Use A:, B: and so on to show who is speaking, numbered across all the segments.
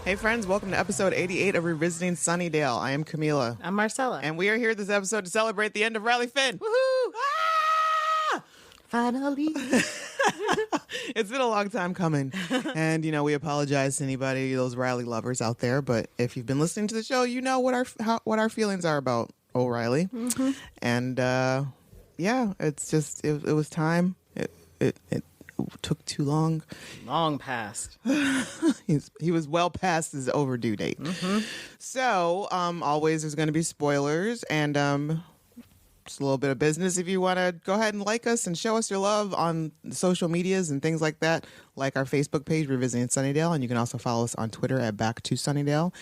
A: Hey friends, welcome to episode 88 of Revisiting Sunnydale. I am Camila.
B: I'm Marcella.
A: And we are here this episode to celebrate the end of Riley Finn.
B: Woohoo!
A: Ah!
B: Finally.
A: It's been a long time coming. And, we apologize to anybody, those Riley lovers out there. But if you've been listening to the show, you know what our feelings are about O'Reilly. Mm-hmm. And, it's just, it was time. It took too long.
B: Long past.
A: He was well past his overdue date. Mm-hmm. So, always there's going to be spoilers and just a little bit of business. If you want to go ahead and like us and show us your love on social medias and things like that, like our Facebook page, Revisiting Sunnydale, and you can also follow us on Twitter at Back to Sunnydale.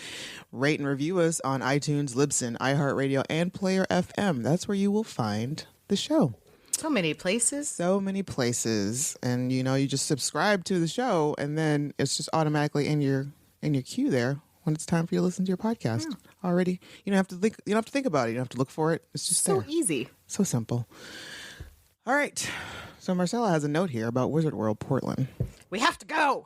A: Rate and review us on iTunes, Libsyn, iHeartRadio, and Player FM. That's where you will find the show.
B: So many places.
A: So many places. And you just subscribe to the show and then it's just automatically in your queue there when it's time for you to listen to your podcast. Yeah. Already. You don't have to think about it. You don't have to look for it. It's just
B: so
A: there.
B: Easy.
A: So simple. All right. So Marcella has a note here about Wizard World Portland.
B: We have to go.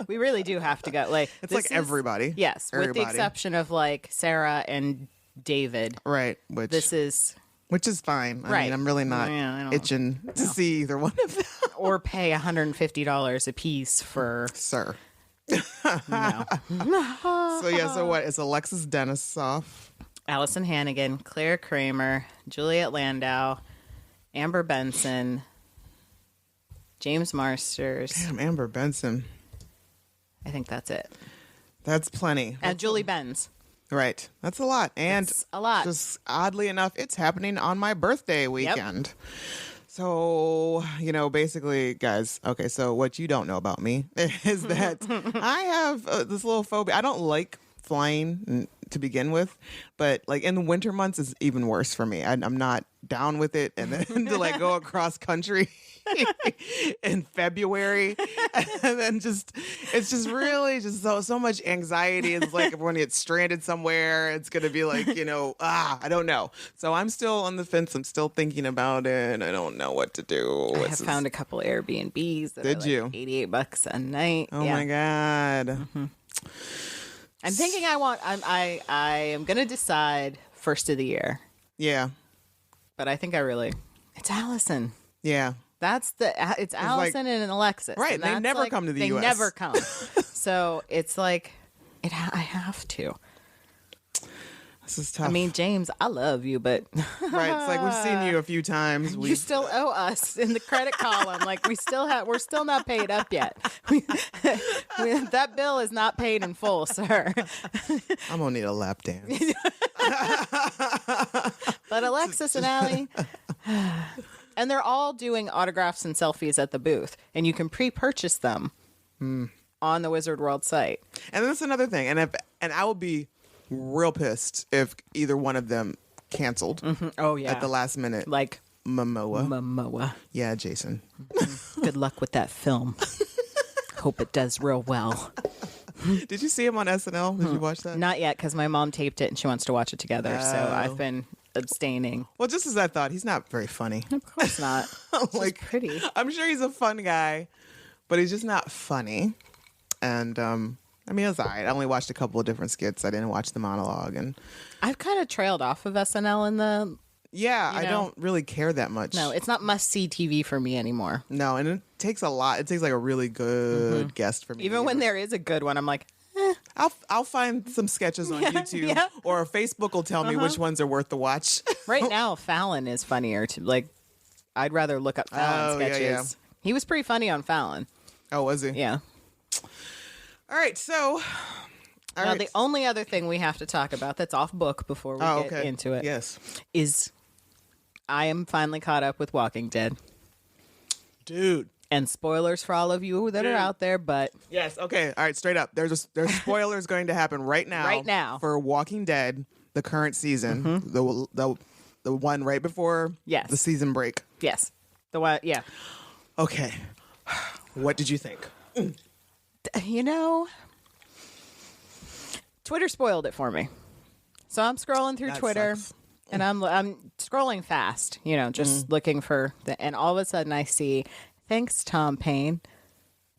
B: We really do have to go.
A: It's like everybody.
B: Yes.
A: Everybody.
B: With the exception of Sarah and David.
A: Right. Which is fine. I mean, I'm really not itching to see either one of them.
B: Or pay $150 a piece for...
A: Sir.
B: No.
A: So what? It's Alexis Denisoff,
B: Allison Hannigan, Claire Kramer, Juliet Landau, Amber Benson, James Marsters.
A: Damn, Amber Benson.
B: I think that's it.
A: That's plenty.
B: And Julie Benz.
A: Right. That's a lot. And
B: it's a lot.
A: Just oddly enough, it's happening on my birthday weekend. Yep. So, basically, guys, okay, so what you don't know about me is that I have this little phobia. I don't like flying to begin with, but in the winter months is even worse for me. I'm not down with it. And then to go across country in February, and then it's just really just so much anxiety. It's like everyone gets stranded somewhere. It's gonna be I don't know. So I'm still on the fence. I'm still thinking about it. I don't know what to do.
B: I have found a couple Airbnbs that are
A: you?
B: $88 a night.
A: Oh my God.
B: Mm-hmm. I'm thinking I am gonna decide first of the year.
A: Yeah.
B: But I think it's Allison.
A: Yeah.
B: It's Allison and Alexis.
A: Right. And they never come to the U.S.
B: They never come. So it's I have to.
A: This is tough.
B: I mean, James, I love you, but
A: right. It's we've seen you a few times.
B: You still owe us in the credit column. We're still not paid up yet. That bill is not paid in full, sir.
A: I'm gonna need a lap dance.
B: But Alexis and Allie. And they're all doing autographs and selfies at the booth, and you can pre-purchase them on the Wizard World site.
A: And that's another thing. And I would be real pissed if either one of them canceled.
B: Mm-hmm. Oh yeah,
A: at the last minute.
B: Like
A: Momoa. Yeah, Jason.
B: Mm-hmm. Good luck with that film. Hope it does real well.
A: Did you see him on SNL? Did you watch that?
B: Not yet, because my mom taped it and she wants to watch it together. Oh. So I've been abstaining.
A: Well, just as I thought, he's not very funny.
B: Of course not. He's pretty.
A: I'm sure he's a fun guy, but he's just not funny. And it was all right. I only watched a couple of different skits. I didn't watch the monologue, and
B: I've kind of trailed off of SNL in the.
A: Yeah, I don't really care that much.
B: No, it's not must-see TV for me anymore.
A: No, and it takes a lot. It takes a really good guest for me.
B: Even when there is a good one, I'm like,
A: I'll find some sketches on YouTube or Facebook will tell me which ones are worth the watch.
B: Right now, Fallon is funnier. I'd rather look up Fallon sketches. Yeah. He was pretty funny on Fallon.
A: Oh, was he?
B: Yeah.
A: All right, so...
B: The only other thing we have to talk about that's off book before we get into it is I am finally caught up with Walking Dead.
A: Dude.
B: And spoilers for all of you that are out there, but...
A: Yes, okay. All right, straight up. There's spoilers going to happen right now.
B: Right now.
A: For Walking Dead, the current season. Mm-hmm. The one right before the season break.
B: Yes. The one, yeah.
A: Okay. What did you think?
B: Twitter spoiled it for me. So I'm scrolling through Twitter, and I'm scrolling fast, just looking for and all of a sudden I see, thanks, Tom Payne.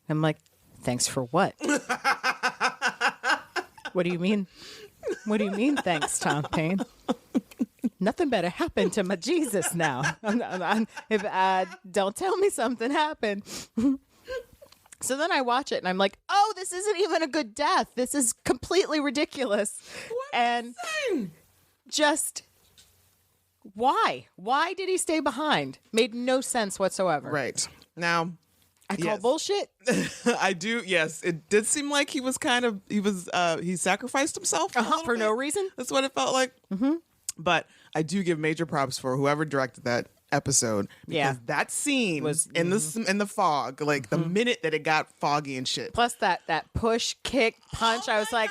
B: I'm like, Thanks for what? What do you mean? What do you mean, thanks, Tom Paine? Nothing better happened to my Jesus now. Don't tell me something happened. So then I watch it and I'm like, oh, this isn't even a good death. This is completely ridiculous. And just why? Why did he stay behind? Made no sense whatsoever.
A: Right. Now,
B: I call bullshit.
A: I do. Yes, it did seem like he sacrificed himself
B: For no reason.
A: That's what it felt like. Mm-hmm. But I do give major props for whoever directed that episode, because that scene was in the fog, like the minute that it got foggy and shit.
B: Plus that push, kick, punch. I was like,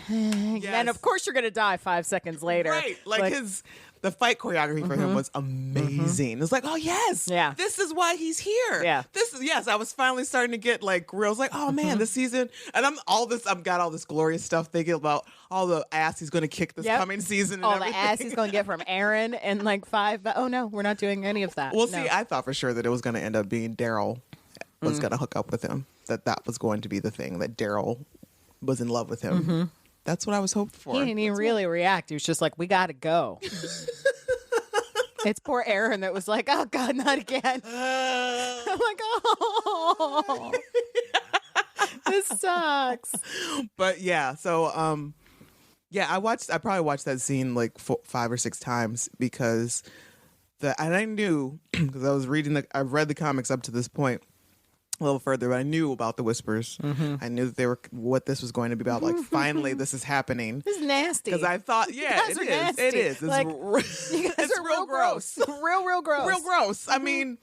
A: yes.
B: And of course you're gonna die 5 seconds later.
A: Right, like the fight choreography for him was amazing. It's like, oh yes, this is why he's here.
B: Yeah,
A: I was finally starting to get like real. I was like, oh man, this season, and I've got all this glorious stuff thinking about all the ass he's going to kick this coming season. And
B: all
A: everything.
B: The ass he's going to get from Aaron and like 5. But oh no, we're not doing any of that.
A: Well, see, I thought for sure that it was going to end up being Daryl was going to hook up with him. That was going to be the thing, that Daryl was in love with him. Mm-hmm. That's what I was hoping for.
B: He didn't even really react. He was just like, we got to go. It's poor Aaron that was like, oh, God, not again. I'm like, oh, this sucks.
A: But yeah, so, I probably watched that scene like 5 or 6 times because and I knew, because I read the comics up to this point a little further, but I knew about the whispers. Mm-hmm. I knew that they were what this was going to be about. Like, finally, this is happening.
B: This is nasty.
A: Because I thought, it is.
B: Like, you guys are real gross. Real gross.
A: Real gross. I mean,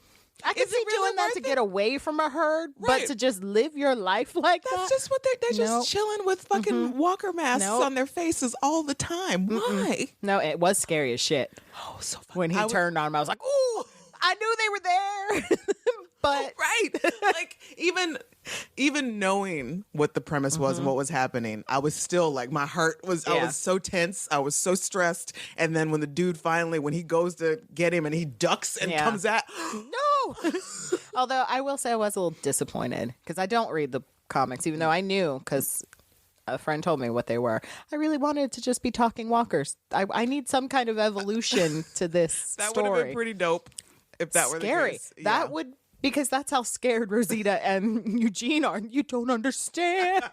B: I can see doing that to get away from a herd, but to just live your life like that.
A: That's just what they're just chilling with fucking walker masks on their faces all the time. Why?
B: No, it was scary as shit.
A: Oh, so funny.
B: When he turned on him, I was like, ooh, I knew they were there. But
A: like even knowing what the premise was and what was happening, I was still like, my heart was I was so tense, I was so stressed. And then when the dude finally, when he goes to get him and he ducks and comes out,
B: no. Although I will say I was a little disappointed because I don't read the comics, even though I knew, because a friend told me what they were. I really wanted to just be talking walkers. I need some kind of evolution to this
A: that
B: story.
A: Would have been pretty dope if that were the case.
B: That would. Because that's how scared Rosita and Eugene are. You don't understand.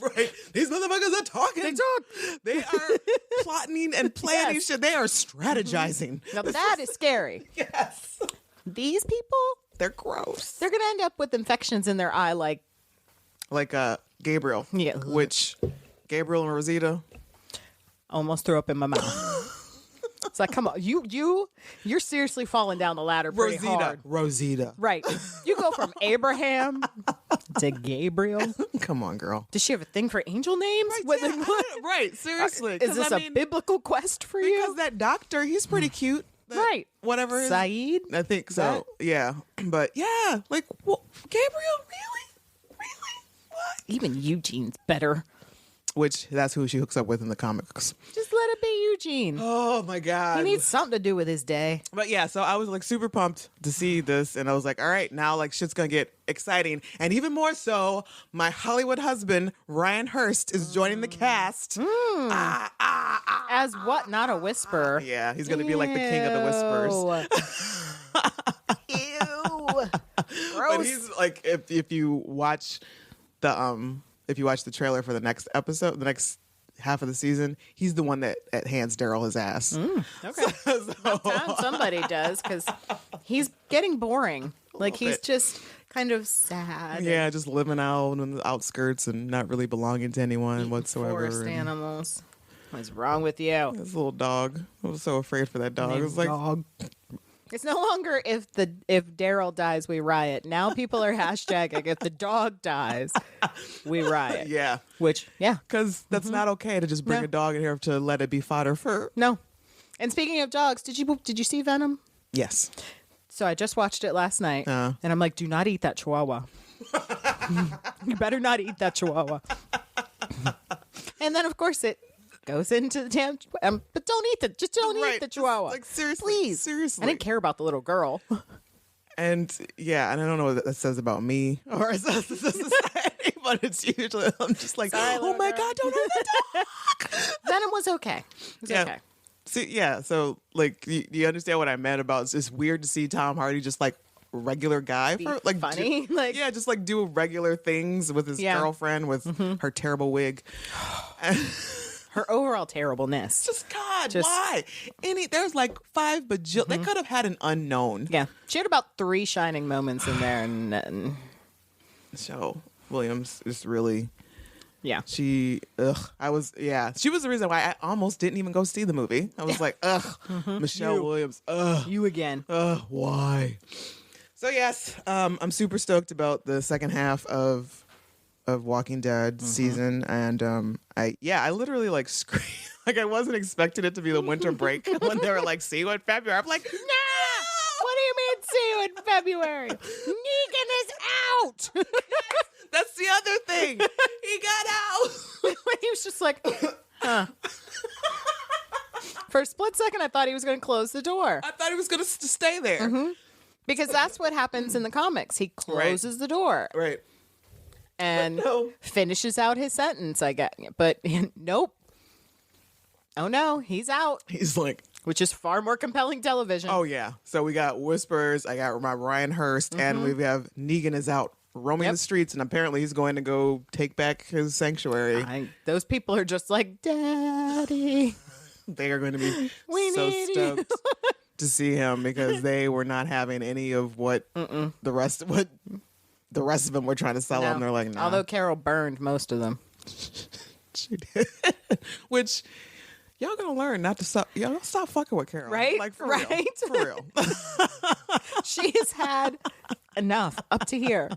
A: Right. These motherfuckers are talking.
B: They talk.
A: They are plotting and planning shit. They are strategizing.
B: Now that is scary.
A: Yes.
B: These people,
A: they're gross.
B: They're going to end up with infections in their eye like
A: Gabriel.
B: Yeah.
A: Which Gabriel and Rosita
B: almost threw up in my mouth. It's like, come on, you're seriously falling down the ladder pretty hard.
A: Rosita.
B: Right. You go from Abraham to Gabriel.
A: Come on, girl.
B: Does she have a thing for angel names?
A: Right, seriously.
B: Is this a biblical quest for you?
A: Because that doctor, he's pretty cute.
B: Right.
A: Whatever.
B: Saeed?
A: I think so. Yeah. But yeah, like, well, Gabriel, really? What?
B: Even Eugene's better.
A: Which, that's who she hooks up with in the comics.
B: Just let it be Eugene.
A: Oh, my God.
B: He needs something to do with his day.
A: But yeah, so I was like super pumped to see this. And I was like, all right, now like shit's going to get exciting. And even more so, my Hollywood husband, Ryan Hurst, is joining the cast.
B: As what? Not a whisperer.
A: Yeah, he's going to be like the king of the whispers.
B: Ew. Gross.
A: But he's like, if you watch the trailer for the next episode, the next half of the season, he's the one that hands Daryl his ass.
B: Okay. About time somebody does, because he's getting boring. Like, he's just kind of sad.
A: Yeah, just living out on the outskirts and not really belonging to anyone whatsoever.
B: Forest animals. What's wrong with you?
A: This little dog. I was so afraid for that dog. It was like,
B: dog. It's no longer if Daryl dies, we riot. Now people are hashtagging if the dog dies, we riot.
A: Yeah.
B: Which, yeah.
A: Because that's not okay to just bring a dog in here to let it be fodder for.
B: No. And speaking of dogs, did you see Venom?
A: Yes.
B: So I just watched it last night, and I'm like, do not eat that chihuahua. You better not eat that chihuahua. And then, of course, it goes into the damn, but don't eat it. Just don't eat the chihuahua.
A: Like, seriously.
B: Please.
A: Seriously.
B: I didn't care about the little girl.
A: And yeah, and I don't know what that says about me or society. but it's usually I'm just like,
B: Sorry,
A: oh my
B: Laura.
A: God, don't hurt that dog.
B: Venom was okay. It was
A: Yeah.
B: okay.
A: So like, you understand what I meant about it's just weird to see Tom Hardy just like regular guy
B: Be
A: for like
B: funny. Like,
A: yeah, just like do regular things with his girlfriend with her terrible wig.
B: her overall terribleness.
A: Just God, why? There's like 5 bajillion. They could have had an unknown.
B: Yeah. She had about 3 shining moments in there, and
A: So Williams is really.
B: yeah.
A: She was the reason why I almost didn't even go see the movie. I was like, Michelle Williams,
B: You again.
A: why? So yes, I'm super stoked about the second half of Walking Dead season, and I literally like screamed. Like I wasn't expecting it to be the winter break when they were like, see you in February. I'm like,
B: Nah! What do you mean see you in February? Negan is out!
A: that's the other thing. He got out.
B: He was just like, huh. For a split second, I thought he was going to close the door.
A: I thought he was going to stay there.
B: Because that's what happens in the comics. He closes the door.
A: Right.
B: And
A: No.
B: finishes out his sentence, I guess. But nope. Oh no, he's out.
A: He's like,
B: Which is far more compelling television.
A: oh yeah. So we got Whispers. I got my Ryan Hurst, and we have Negan is out roaming the streets, and apparently he's going to go take back his sanctuary.
B: Those people are just like, Daddy.
A: They are going to be
B: We
A: so
B: need you.
A: stoked to see him because they were not having any of what the rest of them were trying to sell
B: No.
A: them. They're like, nah.
B: Although Carol burned most of them.
A: She did. Which y'all gonna learn not to stop. Y'all don't stop fucking with Carol,
B: Right?
A: Like for
B: Right?
A: real, for real.
B: She has had enough up to here.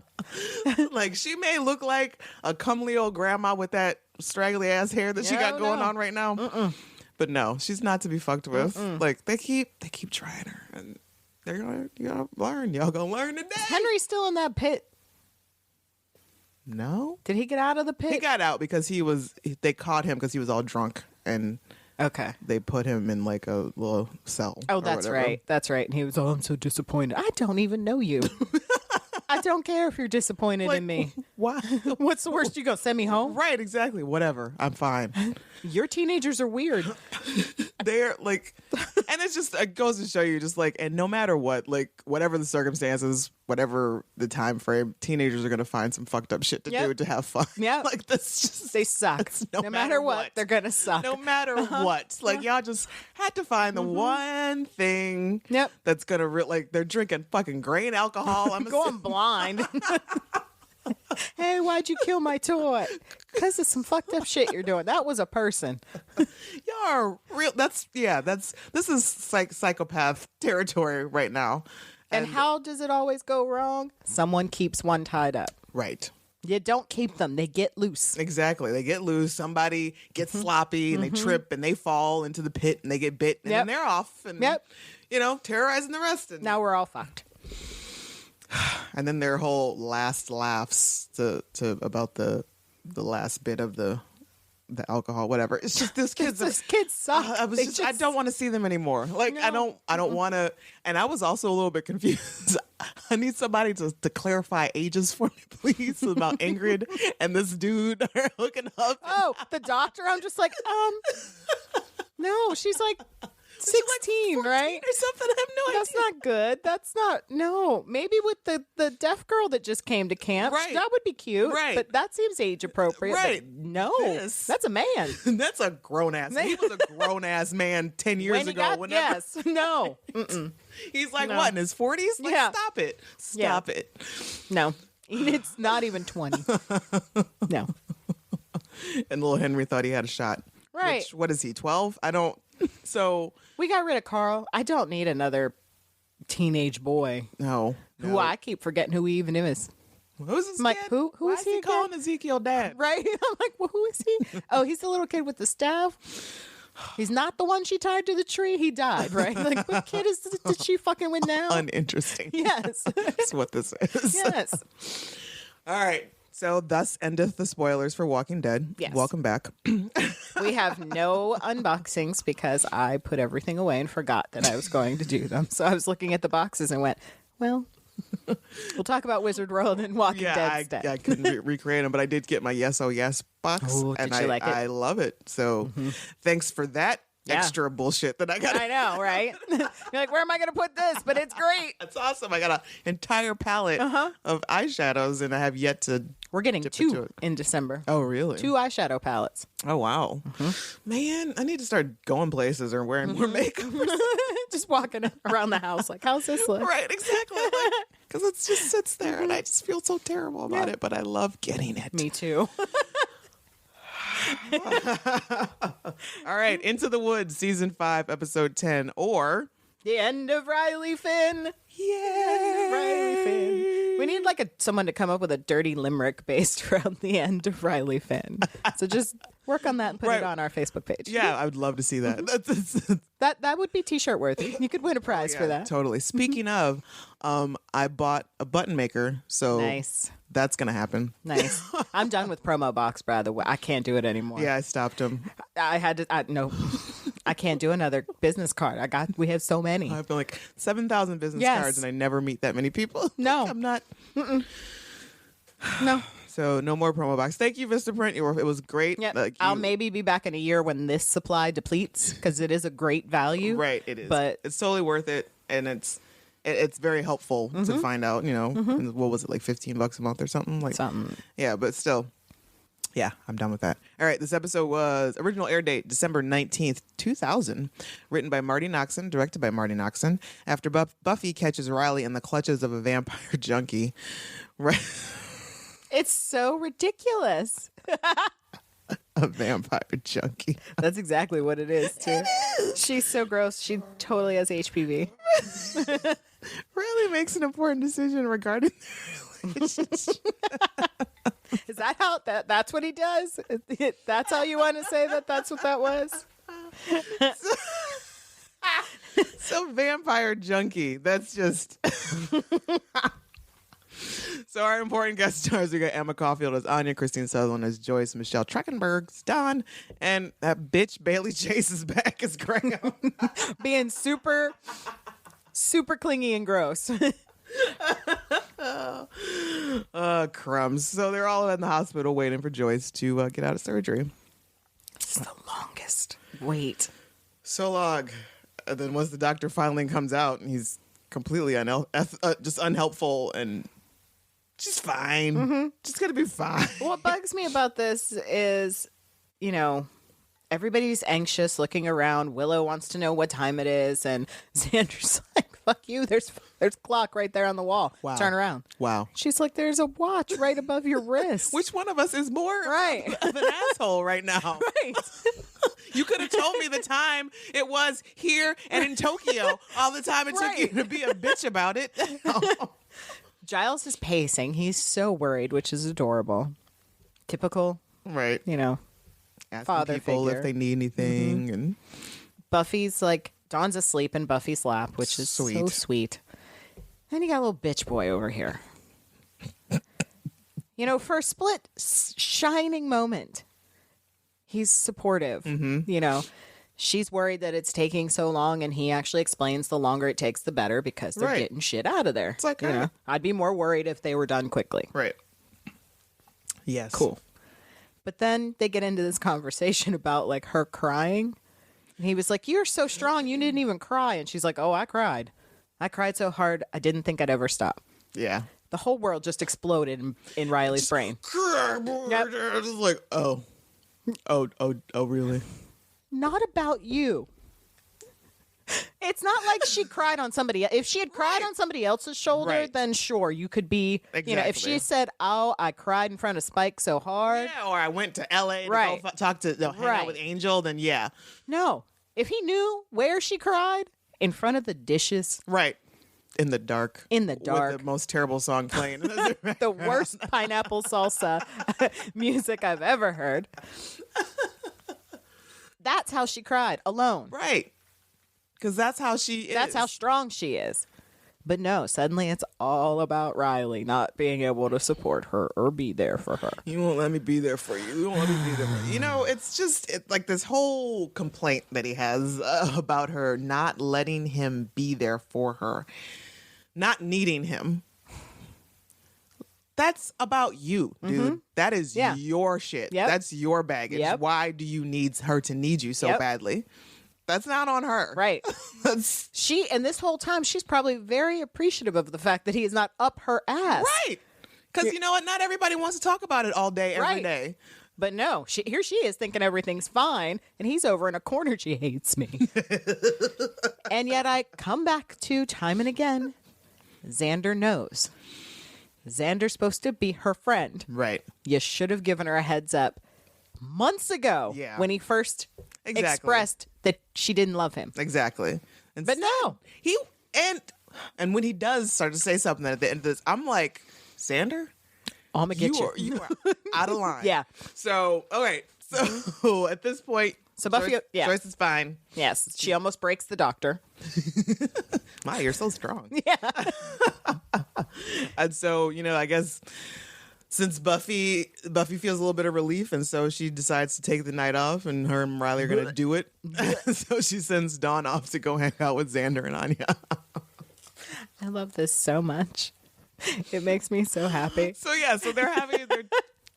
A: Like she may look like a comely old grandma with that straggly ass hair that she got going on right now, but no, she's not to be fucked with. Like they keep trying her, and they're gonna learn. Y'all gonna learn today.
B: Henry's still in that pit.
A: No,
B: Did he get out of the pit?
A: he got out because they caught him because he was all drunk, and
B: Okay.
A: they put him in like a little cell.
B: Oh,
A: or
B: that's
A: whatever.
B: right. That's right. And he was, I'm so disappointed. I don't even know you. I don't care if you're disappointed in me.
A: Why?
B: What's the worst? You go send me home?
A: Right, exactly. Whatever. I'm fine.
B: Your teenagers are weird.
A: They're like, and it goes to show you, just like, and no matter what, like, whatever the circumstances, whatever the time frame, teenagers are gonna find some fucked up shit to do to have fun.
B: Yeah.
A: Like that's just
B: They suck. No matter what, they're going to suck.
A: no matter what. Like y'all just had to find the one thing
B: Yep.
A: that's gonna like they're drinking fucking grain alcohol. I'm
B: Going blind. Hey, why'd you kill my toy? Because of some fucked up shit you're doing. That was a person.
A: y'all are real. This is psychopath territory right now.
B: And how does it always go wrong? Someone keeps one tied up.
A: Right.
B: You don't keep them. They get loose.
A: Exactly. They get loose. Somebody gets sloppy and they trip and they fall into the pit and they get bit and then they're off and terrorizing the rest. And
B: Now we're all fucked.
A: and then their whole last laughs to about the last bit of the alcohol, whatever. It's just this kid's
B: Those kids suck.
A: I don't want to see them anymore. Like I don't want to. And I was also a little bit confused. I need somebody to clarify ages for me, please, about Ingrid and this dude are hooking up.
B: Oh, the doctor? I'm just like, no, she's like 16, right?
A: Or something. I have no
B: That's
A: idea.
B: not good. That's not, no. Maybe with the deaf girl that just came to camp.
A: Right.
B: That would be cute.
A: Right.
B: But that seems age appropriate.
A: Right.
B: But no,
A: This-
B: that's a man.
A: That's a grown ass. He was a grown ass man 10 years
B: When he
A: ago.
B: got,
A: Whenever
B: yes. No. Mm-mm.
A: he's like,
B: No.
A: what, in his 40s? Like,
B: Yeah.
A: stop it. Stop it.
B: No. It's not even 20. No.
A: And little Henry thought he had a shot.
B: Right.
A: Which, what is he, 12? I don't. So,
B: We got rid of Carl. I don't need another teenage boy
A: no.
B: who I keep forgetting who he even is.
A: Who's this
B: I'm like,
A: kid?
B: who
A: Why
B: is
A: is
B: he
A: he
B: again?
A: calling Ezekiel dad?
B: Right? I'm like, well, who is he? Oh, he's the little kid with the staff. He's not the one she tied to the tree. He died, right? Like, what kid did she fucking with now?
A: Uninteresting.
B: Yes.
A: That's what this is.
B: Yes.
A: All right. So, thus endeth the spoilers for Walking Dead.
B: Yes.
A: Welcome back.
B: We have no unboxings because I put everything away and forgot that I was going to do them. So I was looking at the boxes and went, well, We'll talk about Wizard World and Walking Dead instead.
A: I couldn't recreate them, but I did get my Yes Oh Yes box,
B: Ooh,
A: and
B: did you like it?
A: I love it. So thanks for that
B: Yeah.
A: extra bullshit that I got.
B: I know, right? You're like, where am I going to put this? But it's great.
A: That's awesome. I got an entire palette of eyeshadows, and I have yet to.
B: We're getting
A: dip into
B: 2
A: it.
B: in December.
A: Oh, really?
B: 2 eyeshadow palettes.
A: Oh, wow. Man, I need to start going places or wearing more makeup.
B: Just walking around the house like, how's this look?
A: Right, exactly. Because it just sits there, and I just feel so terrible about it, but I love getting it.
B: Me too.
A: All right, Into the Woods, Season 5, Episode 10, or...
B: The end of Riley Finn.
A: Yay!
B: Riley Finn. We need like someone to come up with a dirty limerick based around the end of Riley Finn. So just work on that and put
A: Right.
B: it on our Facebook page.
A: Yeah, I would love to see that.
B: That would be t-shirt worthy. You could win a prize for that.
A: Totally. Speaking of, I bought a button maker, so
B: Nice.
A: that's going to happen.
B: Nice. I'm done with promo box, by the way. I can't do it anymore.
A: Yeah, I stopped him.
B: I had to. No, I can't do another business card. We have so many.
A: I've been like 7,000 business
B: Yes.
A: cards, and I never meet that many people.
B: No.
A: I'm not.
B: No.
A: So no more promo box. Thank you, Vistaprint. It was great.
B: Yep.
A: Like,
B: I'll maybe be back in a year when this supply depletes because it is a great value.
A: Right, it is.
B: But
A: it's totally worth it, and it's very helpful to find out. You know, what was it, like $15 a month or something? Like
B: something.
A: Yeah, but still. Yeah, I'm done with that. All right, this episode was original air date December 19th, 2000, written by Marty Noxon, directed by Marty Noxon. After Buffy catches Riley in the clutches of a vampire junkie. Right.
B: It's so ridiculous.
A: A vampire junkie.
B: That's exactly what it is, too. She's so gross. She totally has HPV.
A: Riley makes an important decision regarding their relationship.
B: Is that how that's what he does? That's how you want to say that's what that was?
A: So vampire junkie. That's just. So our important guest stars, we got Emma Caulfield as Anya, Christine Sutherland as Joyce, Michelle Trachtenberg as Dawn, and that bitch Bailey Chase is back as Graham.
B: Being super, super clingy and gross.
A: Crumbs. So they're all in the hospital waiting for Joyce to get out of surgery.
B: It's the longest wait.
A: So long. And then once the doctor finally comes out, and he's completely just unhelpful, and she's fine. Just gonna be fine.
B: What bugs me about this is, everybody's anxious looking around. Willow wants to know what time it is, and Xander's like, fuck you, there's a clock right there on the wall.
A: Wow.
B: Turn around.
A: Wow.
B: She's like, there's a watch right above your wrist.
A: Which one of us is more
B: Right.
A: of an asshole right now?
B: Right.
A: You could have told me the time it was here and in Tokyo all the time it took you to be a bitch about it.
B: Giles is pacing. He's so worried, which is adorable. Typical,
A: Right. Asking
B: father
A: people
B: figure.
A: if they need anything. And
B: Buffy's like, Dawn's asleep in Buffy's lap, which is so
A: Sweet.
B: sweet. Then you got a little bitch boy over here. For a split shining moment, he's supportive. She's worried that it's taking so long, and he actually explains the longer it takes, the better, because they're
A: Right.
B: getting shit out of there.
A: It's like,
B: I'd be more worried if they were done quickly.
A: Right. Yes.
B: Cool. But then they get into this conversation about like her crying. And he was like, "You're so strong, you didn't even cry." And she's like, "Oh, I cried. I cried so hard, I didn't think I'd ever stop."
A: Yeah.
B: The whole world just exploded in Riley's brain. Yep.
A: Just like, oh, really?
B: Not about you. It's not like she cried on somebody. If she had cried on somebody else's shoulder,
A: Right.
B: then sure, you could be. If
A: Exactly.
B: she said, "Oh, I cried in front of Spike so hard,"
A: Yeah, or I went to LA to
B: Right.
A: go talk to hang
B: Right.
A: out with Angel, then yeah.
B: no. If he knew where she cried, in front of the dishes,
A: Right. In the dark.
B: In the dark.
A: With the most terrible song playing.
B: the worst pineapple salsa music I've ever heard. That's how she cried, alone.
A: Right. Because that's how she is.
B: That's how strong she is. But no, suddenly it's all about Riley not being able to support her or be there for her.
A: You won't let me be there for you. You won't let me be there for you. It's just like this whole complaint that he has about her not letting him be there for her. not needing him. That's about you, dude. That is your shit.
B: Yep.
A: That's your baggage.
B: Yep.
A: Why do you need her to need you so badly? That's not on her.
B: Right. And this whole time, she's probably very appreciative of the fact that he is not up her ass.
A: Right. Because you know what? Not everybody wants to talk about it all day, every day.
B: But no, here she is thinking everything's fine, and he's over in a corner. She hates me. And yet I come back to time and again, Xander knows. Xander's supposed to be her friend.
A: Right.
B: You should have given her a heads up months ago when he first expressed that she didn't love him.
A: Exactly.
B: But no.
A: And when he does start to say something at the end of this, I'm like, Xander?
B: I'm going to get you.
A: You are out of line.
B: Yeah.
A: So, okay. So at this point,
B: so Buffy,
A: Joyce is fine.
B: Yes. She almost breaks the doctor.
A: My, you're so strong.
B: Yeah.
A: And so, I guess since Buffy feels a little bit of relief, and so she decides to take the night off, and her and Riley are going to do it. So she sends Dawn off to go hang out with Xander and Anya.
B: I love this so much. It makes me so happy.
A: So they're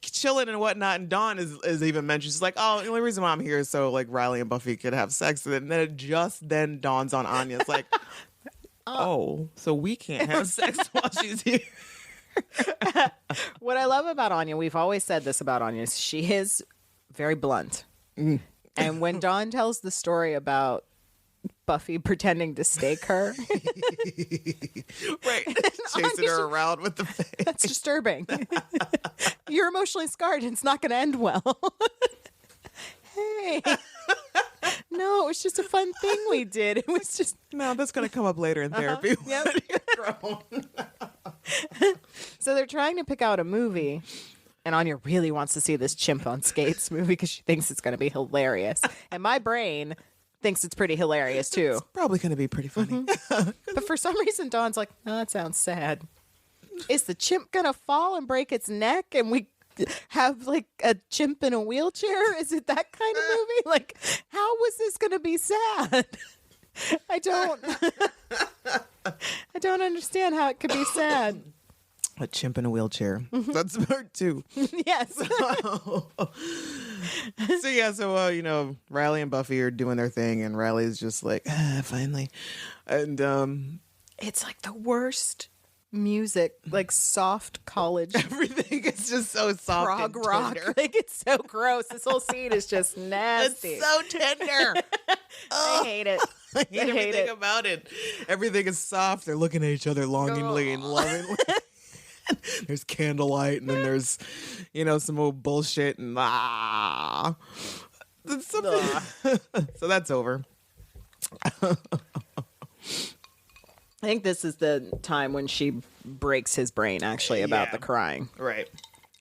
A: chilling and whatnot, and Dawn is even mentioned. She's like, oh, the only reason why I'm here is so like Riley and Buffy could have sex. And then it just then dawns on Anya. It's like, oh, so we can't have sex while she's here.
B: What I love about Anya, we've always said this about Anya, is she is very blunt. And when Dawn tells the story about Buffy pretending to stake her,
A: right, chasing her around with the face.
B: That's disturbing. You're emotionally scarred, and it's not going to end well. Hey, no, it was just a fun thing we did. It was just
A: that's going to come up later in therapy.
B: Yep. So they're trying to pick out a movie. And Anya really wants to see this chimp on skates movie because she thinks it's going to be hilarious. And my brain thinks it's pretty hilarious too.
A: It's probably going to be pretty funny.
B: But for some reason, Dawn's like, "Oh, that sounds sad. Is the chimp going to fall and break its neck and we have like a chimp in a wheelchair? Is it that kind of movie? Like, how was this going to be sad?" I don't understand how it could be sad.
A: A chimp in a wheelchair. That's part 2.
B: Yes.
A: So Riley and Buffy are doing their thing, and Riley's just like, finally. And
B: it's like the worst music, like soft college.
A: Everything is just so soft
B: prog
A: and
B: rock.
A: tender.
B: Like, it's so gross. This whole scene is just nasty.
A: It's so tender.
B: I hate it.
A: I hate everything about it. Everything is soft. They're looking at each other longingly and lovingly. There's candlelight, and then there's, some old bullshit, and so that's over.
B: I think this is the time when she breaks his brain, actually, about the crying.
A: Right.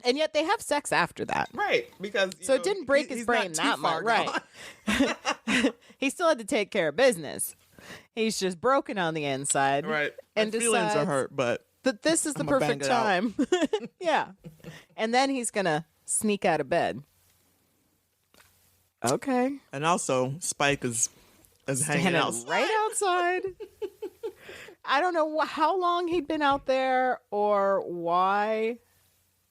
B: And yet they have sex after that.
A: Right. Because
B: it didn't break his brain that much. Right. He still had to take care of business. He's just broken on the inside.
A: Right.
B: And
A: my feelings are hurt, but
B: that this is the perfect time. Yeah. And then he's going to sneak out of bed. Okay.
A: And also, Spike is hanging out
B: right outside. I don't know how long he'd been out there or why.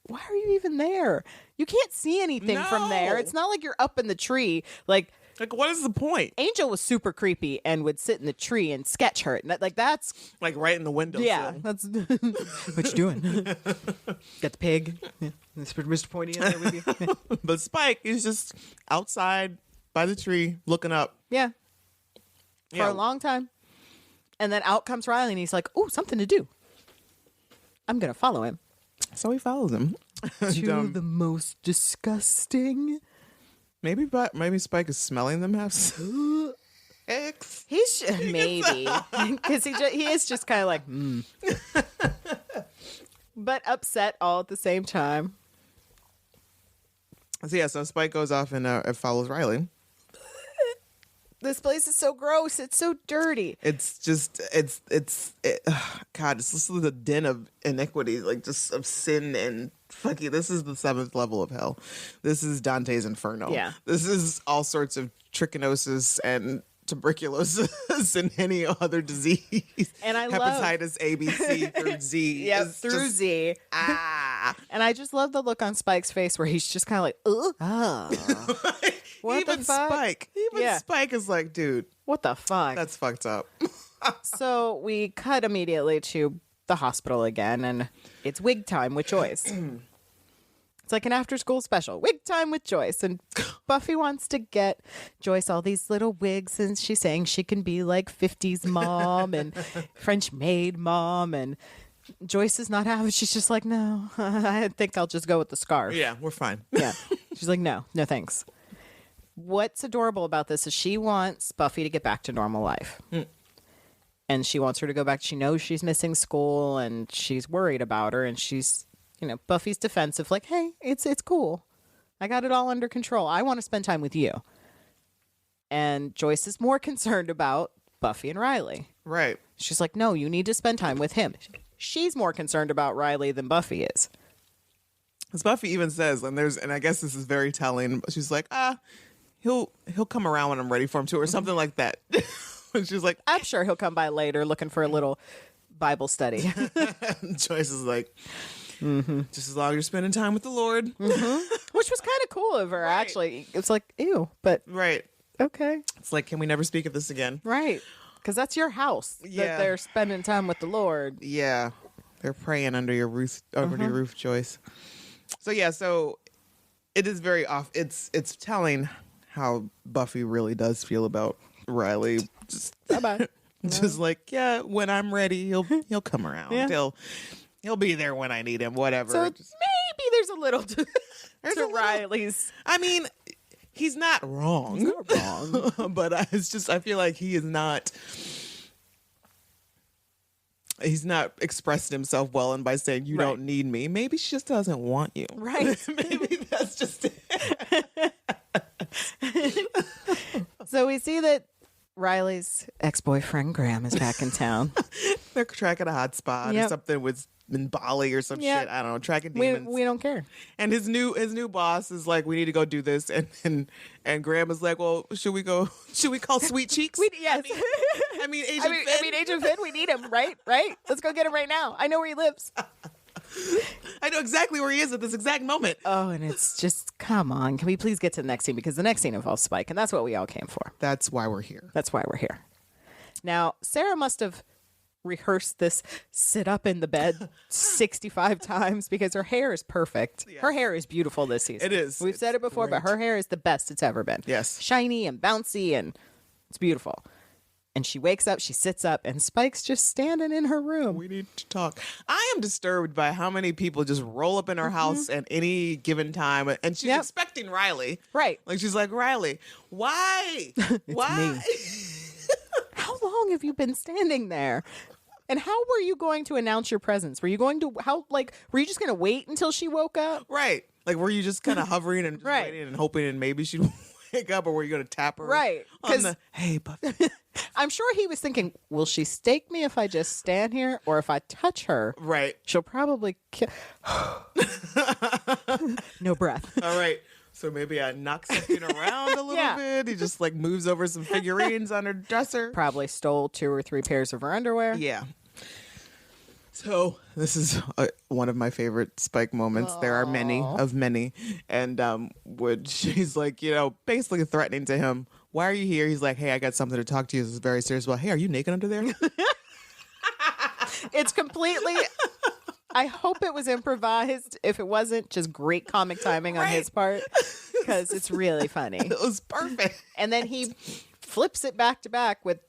B: Why are you even there? You can't see anything from there. It's not like you're up in the tree. Like,
A: what is the point?
B: Angel was super creepy and would sit in the tree and sketch her. That's
A: like right in the window.
B: Yeah, that's what you doing. Got the pig, Mr. Pointy in there with you.
A: But Spike is just outside by the tree looking up.
B: Yeah, for a long time, and then out comes Riley, and he's like, "Oh, something to do. I'm gonna follow him."
A: So he follows him
B: to the most disgusting.
A: Maybe Spike is smelling them have sex.
B: He's maybe because he is just kind of like, but upset all at the same time.
A: So Spike goes off and follows Riley.
B: This place is so gross. It's so dirty.
A: It's just God. It's just the den of iniquity, like just of sin and fucking. This is the 7th level of hell. This is Dante's Inferno.
B: Yeah.
A: This is all sorts of trichinosis and tuberculosis and any other disease.
B: And I love
A: hepatitis A, B, C through Z.
B: Yep,
A: is
B: through
A: just-
B: Z. And I just love the look on Spike's face where he's just kind of like, ugh. Oh. What
A: even
B: the fuck?
A: Spike. Even
B: Yeah.
A: Spike is like, dude,
B: What the fuck?
A: that's fucked up.
B: So we cut immediately to the hospital again, and it's wig time with Joyce. It's like an after-school special. Wig time with Joyce. And Buffy wants to get Joyce all these little wigs, and she's saying she can be like 50s mom and French maid mom. And Joyce is not having. She's just like, no, I think I'll just go with the scarf.
A: Yeah, we're fine.
B: Yeah. She's like, no thanks. What's adorable about this is she wants Buffy to get back to normal life. And she wants her to go back. She knows she's missing school and she's worried about her. And she's, Buffy's defensive, like, hey, it's cool. I got it all under control. I want to spend time with you. And Joyce is more concerned about Buffy and Riley.
A: Right.
B: She's like, no, you need to spend time with him. She's more concerned about Riley than Buffy is.
A: As Buffy even says, and I guess this is very telling, she's like, he'll come around when I'm ready for him to, or something like that. And she's like,
B: I'm sure he'll come by later looking for a little Bible study.
A: Joyce is like, just as long as you're spending time with the Lord.
B: Which was kind of cool of her, actually. It's like, ew, but
A: Right.
B: okay.
A: It's like, can we never speak of this again?
B: Right. Because that's your house that they're spending time with the Lord.
A: Yeah. They're praying under your roof, Joyce. So yeah, so it is very off. It's telling how Buffy really does feel about Riley. Just
B: Bye-bye.
A: just like, yeah, when I'm ready, he'll come around.
B: Yeah.
A: He'll be there when I need him, whatever.
B: So maybe there's a little to
A: There's a little-
B: Riley's.
A: I mean, he's not wrong.
B: He's not wrong.
A: But I feel like he's not expressed himself well, and by saying you don't need me, maybe she just doesn't want you.
B: Right.
A: Maybe that's just it.
B: So we see that Riley's ex-boyfriend Graham is back in town.
A: They're tracking a hot spot or something in Bali or some shit. I don't know, tracking demons.
B: We don't care.
A: And his new boss is like, we need to go do this, and Graham is like, well, should we call Sweet Cheeks?
B: Yes.
A: I mean,
B: Agent Finn, we need him, right? Let's go get him right now. I know where he lives.
A: I know exactly where he is at this exact moment.
B: Oh, and it's just, come on. Can we please get to the next scene? Because the next scene involves Spike, and that's what we all came for.
A: That's why we're here.
B: That's why we're here. Now, Sarah must have rehearsed this sit up in the bed 65 times because her hair is perfect. Yeah. Her hair is beautiful this season.
A: It is.
B: We've said it before, but her hair is the best it's ever been.
A: Yes.
B: Shiny and bouncy, and it's beautiful. And she wakes up, she sits up, and Spike's just standing in her room.
A: We need to talk. I am disturbed by how many people just roll up in her house at any given time, and she's expecting Riley.
B: Right.
A: Like, she's like, Riley, why? Why?
B: Me. How long have you been standing there? And how were you going to announce your presence? Were you going to, were you just going to wait until she woke up?
A: Right. Like, were you just kind of hovering and just waiting and hoping and maybe she'd wake up, or were you going to tap her?
B: Right.
A: Hey, Buffy.
B: I'm sure he was thinking, will she stake me if I just stand here? Or if I touch her,
A: right,
B: she'll probably kill. No breath.
A: All right. So maybe I knock something around a little bit. He just like moves over some figurines on her dresser.
B: Probably stole 2 or 3 pairs of her underwear.
A: Yeah. So this is one of my favorite Spike moments. There are many. And when she's like, basically threatening to him, why are you here? He's like, hey, I got something to talk to you. This is very serious. Well, hey, are you naked under there?
B: It's completely... I hope it was improvised. If it wasn't, just great comic timing on his part, because it's really funny.
A: It was perfect.
B: And then he flips it back to back with,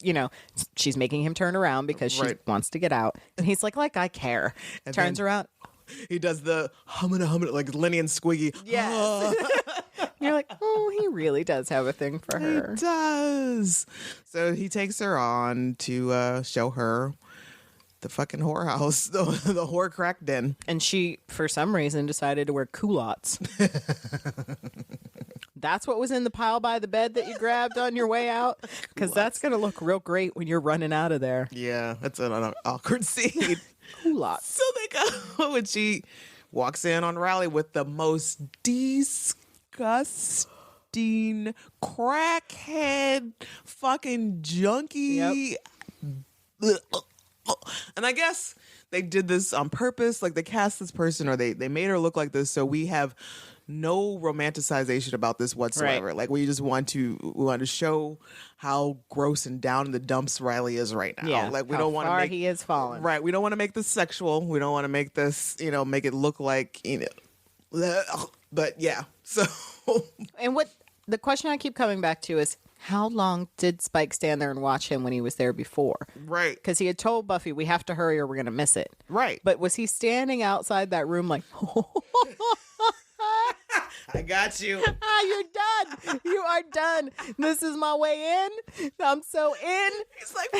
B: she's making him turn around because she wants to get out. And he's like I care. And turns around.
A: He does the humming, like Lenny and Squiggy.
B: Yes. You're like, oh, he really does have a thing for her.
A: He does. So he takes her on to show her the fucking whorehouse, the whore crack den.
B: And she, for some reason, decided to wear culottes. That's what was in the pile by the bed that you grabbed on your way out? Because that's going to look real great when you're running out of there.
A: Yeah, that's an awkward scene.
B: Culottes.
A: So they go, and she walks in on Riley with the most disgusting grinding, crackhead, fucking junkie.
B: Yep.
A: And I guess they did this on purpose. Like, they cast this person, or they made her look like this, so we have no romanticization about this whatsoever.
B: Right.
A: Like, we want to show how gross and down in the dumps Riley is right now.
B: Yeah,
A: Like, we
B: how
A: don't want to
B: far
A: make
B: he is fallen.
A: Right. We don't want to make this sexual. We don't want to make this, make it look like, but yeah. So
B: And what the question I keep coming back to is, how long did Spike stand there and watch him when he was there before?
A: right.
B: Because he had told Buffy, we have to hurry or we're going to miss it.
A: Right.
B: But was he standing outside that room like,
A: I got you.
B: you're done. You are done. This is my way in. I'm so in.
A: He's like,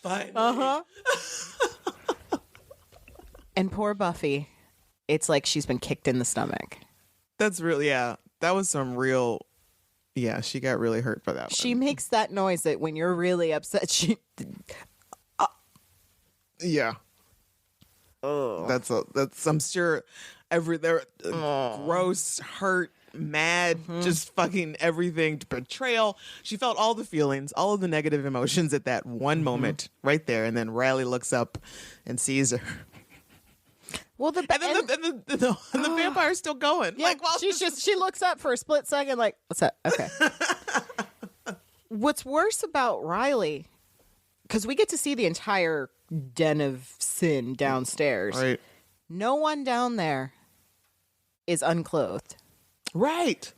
A: finally.
B: Uh-huh. And poor Buffy, it's like she's been kicked in the stomach.
A: That's really, yeah. That was some real, yeah, she got really hurt for that
B: She
A: one.
B: makes that noise that when you're really upset, she...
A: Yeah.
B: Oh.
A: That's I'm sure they're gross, hurt, mad, just fucking everything, betrayal. She felt all the feelings, all of the negative emotions at that one moment right there. And then Riley looks up and sees her.
B: Well,
A: And then the vampire's still going.
B: Yeah,
A: Like, while
B: she looks up for a split second, like, what's up? Okay. What's worse about Riley, because we get to see the entire den of sin downstairs.
A: Right.
B: No one down there is unclothed.
A: Right.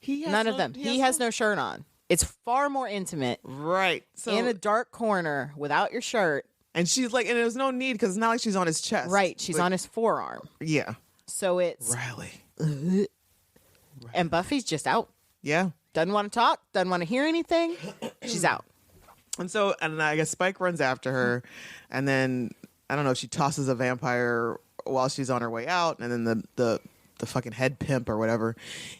B: None of them. He has no shirt on. It's far more intimate.
A: Right. So
B: In a dark corner without your shirt.
A: and she's like, and there's no need because it's not like she's on his chest.
B: Right. She's on his forearm.
A: Yeah.
B: So it's...
A: Riley.
B: And Buffy's just out.
A: Yeah.
B: Doesn't want to talk. Doesn't want to hear anything. She's out.
A: And so, and I guess Spike runs after her, and then I don't know if she tosses a vampire while she's on her way out, and then the fucking head pimp or whatever,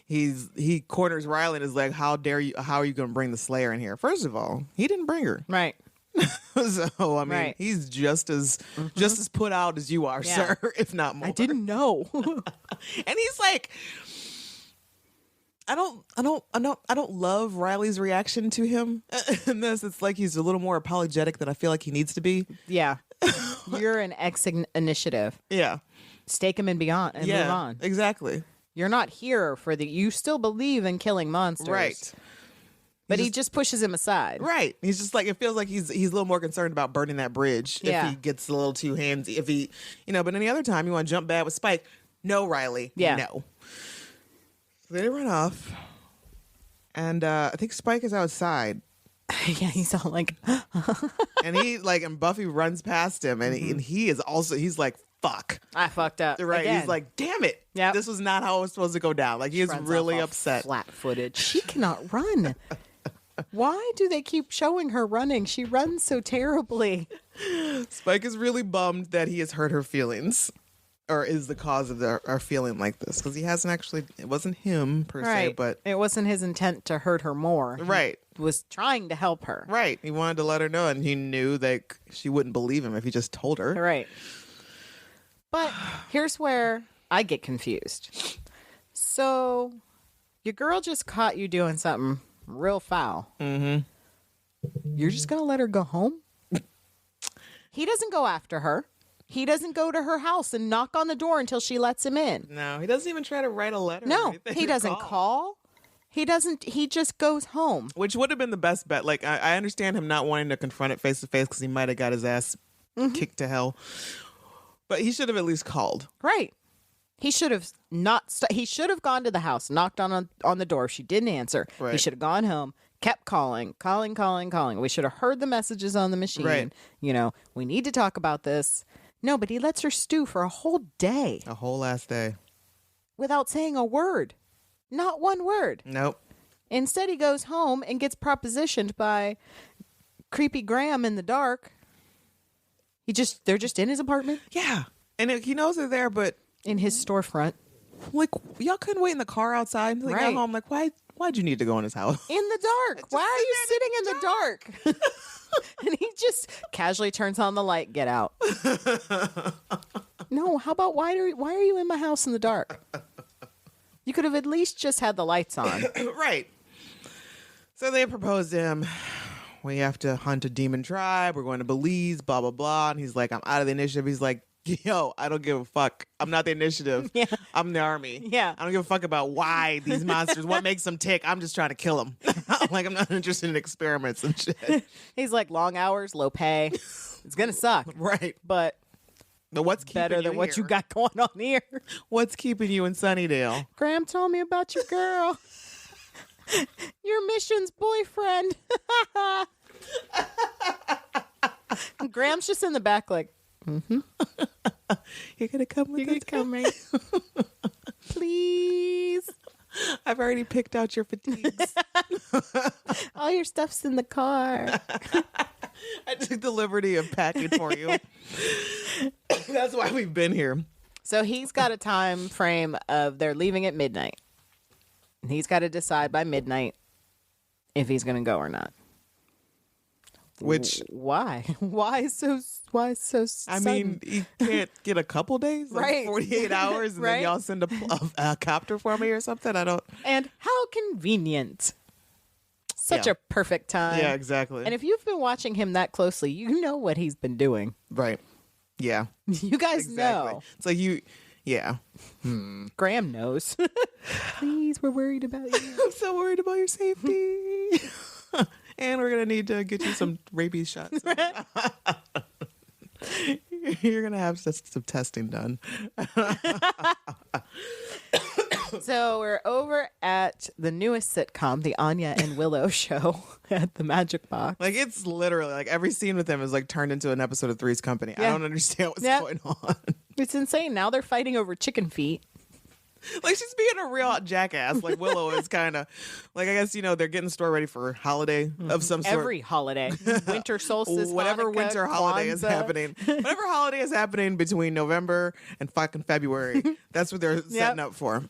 A: he corners Riley and is like, "How dare you? How are you going to bring the Slayer in here?" First of all, he didn't bring her,
B: Right.
A: so I mean,
B: Right.
A: he's just as put out as you are,
B: Yeah.
A: sir, if not more.
B: I didn't know.
A: And he's like, I don't love Riley's reaction to him in this. It's like he's a little more apologetic than I feel like he needs to be.
B: Yeah. You're an initiative.
A: Yeah.
B: Stake him and beyond and move on.
A: Exactly.
B: You're not here for you still believe in killing monsters.
A: Right.
B: But he just pushes him aside.
A: Right. He's just like, it feels like he's a little more concerned about burning that bridge
B: Yeah.
A: if he gets a little too handsy. If he, but any other time you want to jump bad with Spike, no, Riley.
B: Yeah.
A: No. So they run off. And I think Spike is outside.
B: Yeah, he's all like,
A: And and Buffy runs past him, and he's like, fuck.
B: I fucked up.
A: Right.
B: Again.
A: He's like, damn it.
B: Yep.
A: This was not how it was supposed to go down. Like, he is
B: Runs
A: really
B: off all
A: upset.
B: Flat-footed. She cannot run. Why do they keep showing her running? She runs so terribly.
A: Spike is really bummed that he has hurt her feelings, or is the cause of our feeling like this, because he hasn't actually, it wasn't him per se,
B: Right.
A: but
B: It wasn't his intent to hurt her more.
A: right.
B: He was trying to help her.
A: Right. He wanted to let her know, and he knew that she wouldn't believe him if he just told her.
B: Right. But here's where I get confused. So your girl just caught you doing something real foul. Mm-hmm. You're just going to let her go home? He doesn't go after her. He doesn't go to her house and knock on the door until she lets him in.
A: No, he doesn't even try to write a letter. or
B: No,
A: anything
B: he
A: or
B: doesn't call. He doesn't. He just goes home.
A: Which would have been the best bet. Like, I understand him not wanting to confront it face to face because he might have got his ass kicked to hell. But he should have at least called.
B: Right. He should have not. He should have gone to the house, knocked on the door. She didn't answer. He
A: Right.
B: should have gone home, kept calling. We should have heard the messages on the machine.
A: Right.
B: We need to talk about this. No, but he lets her stew for a whole day
A: A whole last day.
B: without saying a word. Not one word.
A: Nope.
B: Instead, he goes home and gets propositioned by creepy Graham in the dark. They're just in his apartment,
A: Yeah. And he knows they're there, but
B: in his storefront.
A: like, y'all couldn't wait in the car outside until he
B: Right.
A: got home. Like, why'd you need to go in his house?
B: In the dark. Why are you sitting in the dark? And he just casually turns on the light. Get out. No, how about why are you in my house in the dark? You could have at least just had the lights on.
A: Right. So they proposed to him. We have to hunt a demon tribe. We're going to Belize, blah, blah, blah. And he's like, I'm out of the initiative. He's like, yo, I don't give a fuck. I'm not the initiative.
B: Yeah.
A: I'm the army.
B: Yeah.
A: I don't give a fuck about why these monsters, what makes them tick. I'm just trying to kill them. Like, I'm not interested in experiments and shit.
B: He's like, long hours, low pay. It's going to suck.
A: Right.
B: But
A: what's
B: better than what you got going on here.
A: What's keeping you in Sunnydale?
B: Graham told me about your girl. Your mission's boyfriend. Graham's just in the back like,
A: You're going to come with
B: you
A: us?
B: come right. Please.
A: I've already picked out your fatigues.
B: All your stuff's in the car.
A: I took the liberty of packing for you. That's why we've been here.
B: So he's got a time frame of they're leaving at midnight. And he's got to decide by midnight if he's going to go or not.
A: Which,
B: why? Why so
A: I
B: sudden?
A: mean, you can't get a couple days, like
B: Right.
A: 48 hours, and
B: Right.
A: then y'all send a copter for me or something. I don't.
B: And how convenient. Such
A: Yeah.
B: a perfect time.
A: Yeah, exactly.
B: And if you've been watching him that closely, you know what he's been doing.
A: Right. Yeah.
B: You guys
A: Exactly.
B: know.
A: It's like you. Yeah.
B: Graham knows. Please, we're worried about you.
A: I'm so worried about your safety. And we're gonna need to get you some rabies shots. You're gonna have some testing done.
B: So we're over at the newest sitcom, the Anya and Willow show at the Magic Box.
A: Like, it's literally like every scene with him is like turned into an episode of Three's Company. I
B: Yeah.
A: don't understand what's
B: Yeah.
A: going on.
B: It's insane. Now they're fighting over chicken feet.
A: Like, she's being a real jackass. Like, Willow is kind of like, I guess, you know, they're getting the store ready for holiday of some sort.
B: Every holiday. Winter solstice,
A: Whatever
B: Hanukkah,
A: winter holiday is
B: Kwanzaa.
A: happening. Whatever holiday is happening between November and fucking February. That's what they're setting up for.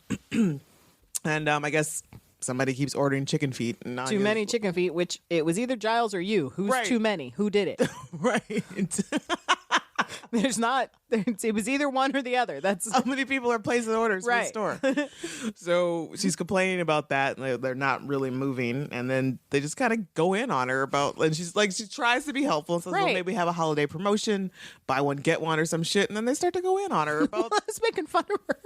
A: And I guess somebody keeps ordering chicken feet. And
B: Too many chicken feet, which it was either Giles or you. Who's
A: Right.
B: too many? Who did it?
A: Right.
B: There's not. It was either one or the other. That's
A: How many people are placing orders
B: Right.
A: for the store? So she's complaining about that. And they're not really moving. And then they just kind of go in on her about, and she's like, she tries to be helpful and says, well,
B: Right.
A: maybe have a holiday promotion, buy one, get one or some shit. And then they start to go in on her about,
B: I was making fun of her.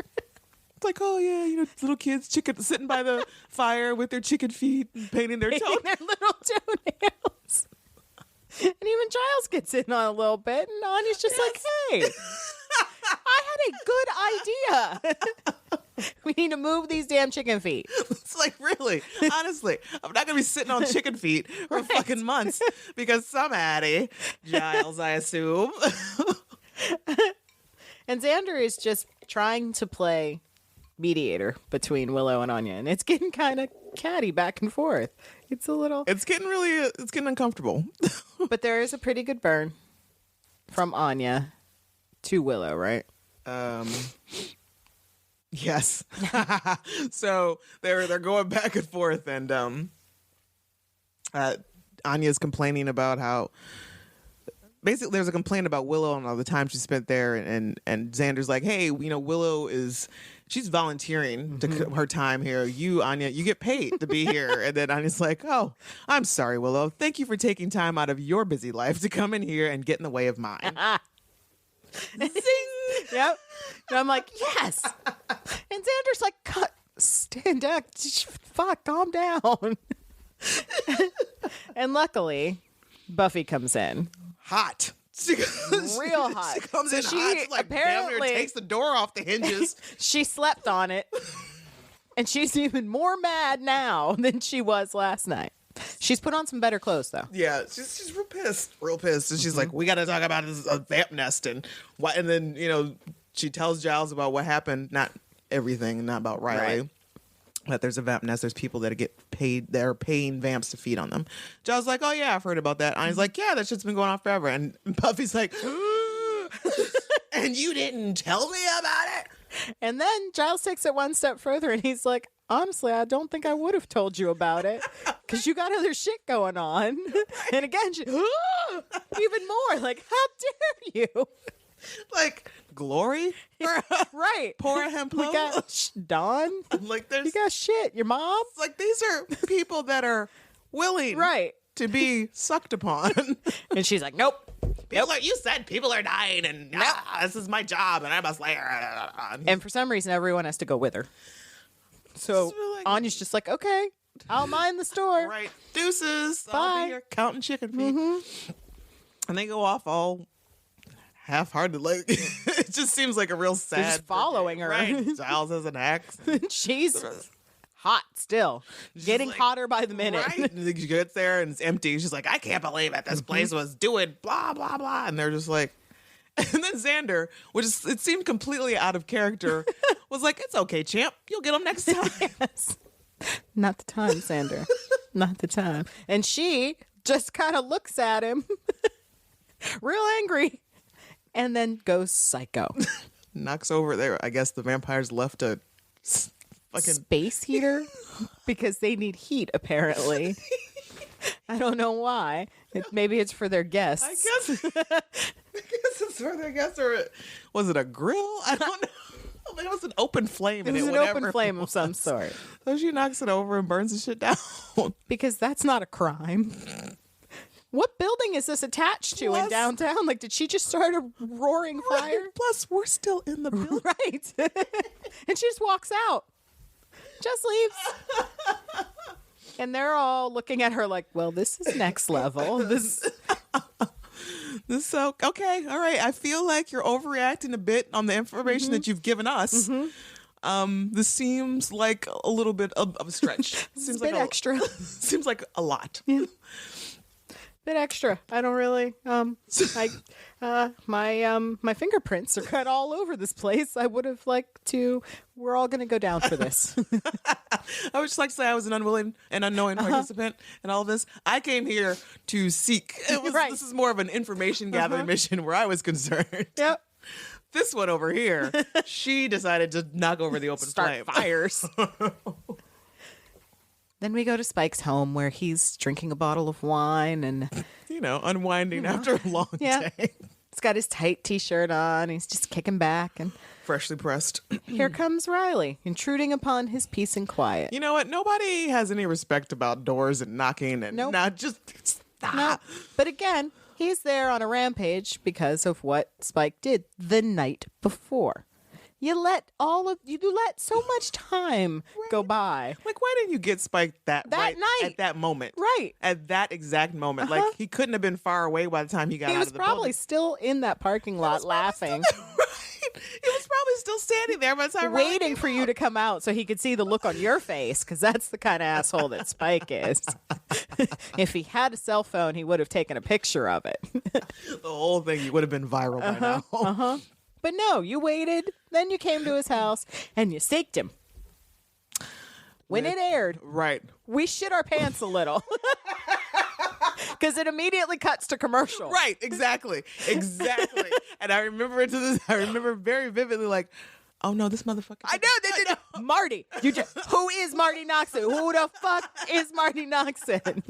A: it's like, oh yeah, you know, little kids sitting by the fire with their chicken feet and painting their
B: Painting
A: toes.
B: their little toenails. And even Giles gets in on a little bit, and Anya's just like, hey, I had a good idea. We need to move these damn chicken feet.
A: It's like, really, honestly, I'm not gonna be sitting on chicken feet for fucking months because somebody, Giles, I assume.
B: And Xander is just trying to play mediator between Willow and Anya, and it's getting kind of catty back and forth. It's a little...
A: It's getting uncomfortable.
B: But there is a pretty good burn from Anya to Willow, right?
A: Yes. So they're going back and forth, and Anya's complaining about how basically there's a complaint about Willow and all the time she spent there, and Xander's like, hey, you know, Willow she's volunteering to her time here. You, Anya, you get paid to be here. And then Anya's like, oh, I'm sorry, Willow. Thank you for taking time out of your busy life to come in here and get in the way of mine. Zing!
B: Yep. And I'm like, yes. And Xander's like, cut, stand up. Fuck, calm down. And luckily, Buffy comes in.
A: Hot.
B: Real hot.
A: She comes
B: So
A: in
B: she
A: hot. She's like, damn near
B: apparently-
A: takes the door off the hinges.
B: She slept on it. And she's even more mad now than she was last night. She's put on some better clothes, though.
A: Yeah, she's real pissed. Real pissed. And she's like, we got to talk about this vamp nest and what. And then, you know, she tells Giles about what happened. Not everything, not about Riley.
B: Right.
A: But there's a vamp nest. There's people that get paid. They're paying vamps to feed on them. Giles is like, oh yeah, I've heard about that. And he's like, yeah, that shit's been going on forever. And Buffy's like, and you didn't tell me about it.
B: And then Giles takes it one step further and he's like, honestly, I don't think I would have told you about it because you got other shit going on. And again, she, even more like, how dare you?
A: Like, glory?
B: Right.
A: Poor him.
B: We got Dawn.
A: Like there's
B: You got shit. Your mom.
A: like these are people that are willing
B: Right.
A: to be sucked upon.
B: And she's like, nope.
A: You said people are dying, and this is my job, and I must lay her.
B: And for some reason, everyone has to go with her. So
A: Like-
B: Anya's just like, okay, I'll mind the store.
A: Right, deuces. I'll
B: Bye.
A: be here counting chicken feet. And they go off all half-hearted. Like it just seems like a real sad.
B: They're just following her.
A: Right, Giles has an axe.
B: She's hot still, getting
A: like-
B: hotter by the minute.
A: Right, and she gets there and it's empty. She's like, I can't believe it. This place was doing blah blah blah, and they're just like. And then Xander, which is, it seemed completely out of character, was like, "It's okay, champ. You'll get them next time."
B: Yes. Not the time, Xander. Not the time. And she just kind of looks at him, real angry, and then goes psycho.
A: Knocks over there. I guess the vampires left a fucking
B: Space heater because they need heat, apparently. I don't know why. Maybe it's for their guests.
A: I guess it's for their guests, or was it a grill? I don't know. I think it was an open flame.
B: It was an
A: whatever
B: open flame
A: it
B: of some
A: was.
B: sort.
A: So she knocks it over and burns the shit down.
B: Because that's not a crime. What building is this attached to in
A: Plus-
B: downtown? Like, did she just start a roaring fire?
A: Right. Plus, we're still in the building.
B: Right. And she just walks out. Just leaves. And they're all looking at her like, well, this is next level. This
A: So okay, all right. I feel like you're overreacting a bit on the information that you've given us. This seems like a little bit of a stretch.
B: is a bit extra.
A: Seems like a lot.
B: Yeah. Bit extra. I don't really my fingerprints are cut all over this place. I would have liked to. We're all gonna go down for this.
A: I would just like to say I was an unwilling and unknowing participant in all of this. I came here to seek.
B: Right.
A: This is more of an information gathering mission where I was concerned.
B: Yep.
A: This one over here, she decided to knock over the open
B: Start
A: flame.
B: fires. Then we go to Spike's home where he's drinking a bottle of wine and
A: Unwinding after a long
B: yeah.
A: day.
B: He's got his tight t-shirt on. He's just kicking back and
A: Freshly pressed.
B: here comes Riley, intruding upon his peace and quiet.
A: You know what? Nobody has any respect about doors and knocking and
B: Nope.
A: not just stop.
B: No, but again, he's there on a rampage because of what Spike did the night before. You let so much time go by.
A: Like, why didn't you get Spike that right
B: night.
A: at that moment?
B: Right.
A: At that exact moment. Like, he couldn't have been far away by the time he got
B: He
A: out
B: was
A: of the
B: probably
A: building.
B: still in that parking lot laughing,
A: Right. He was probably still standing there by the time Riley
B: waiting
A: came
B: for you
A: out.
B: to come out so he could see the look on your face, because that's the kind of asshole that Spike is. If he had a cell phone, he would have taken a picture of it.
A: The whole thing would have been viral by now.
B: But no, you waited, then you came to his house, and you staked him. When it aired,
A: Right.
B: we shit our pants a little. Because it immediately cuts to commercial.
A: Right, exactly. Exactly. And I remember I remember very vividly, like, oh no, this motherfucker.
B: I know. Marty. Who is Marty Noxon? Who the fuck is Marty Noxon?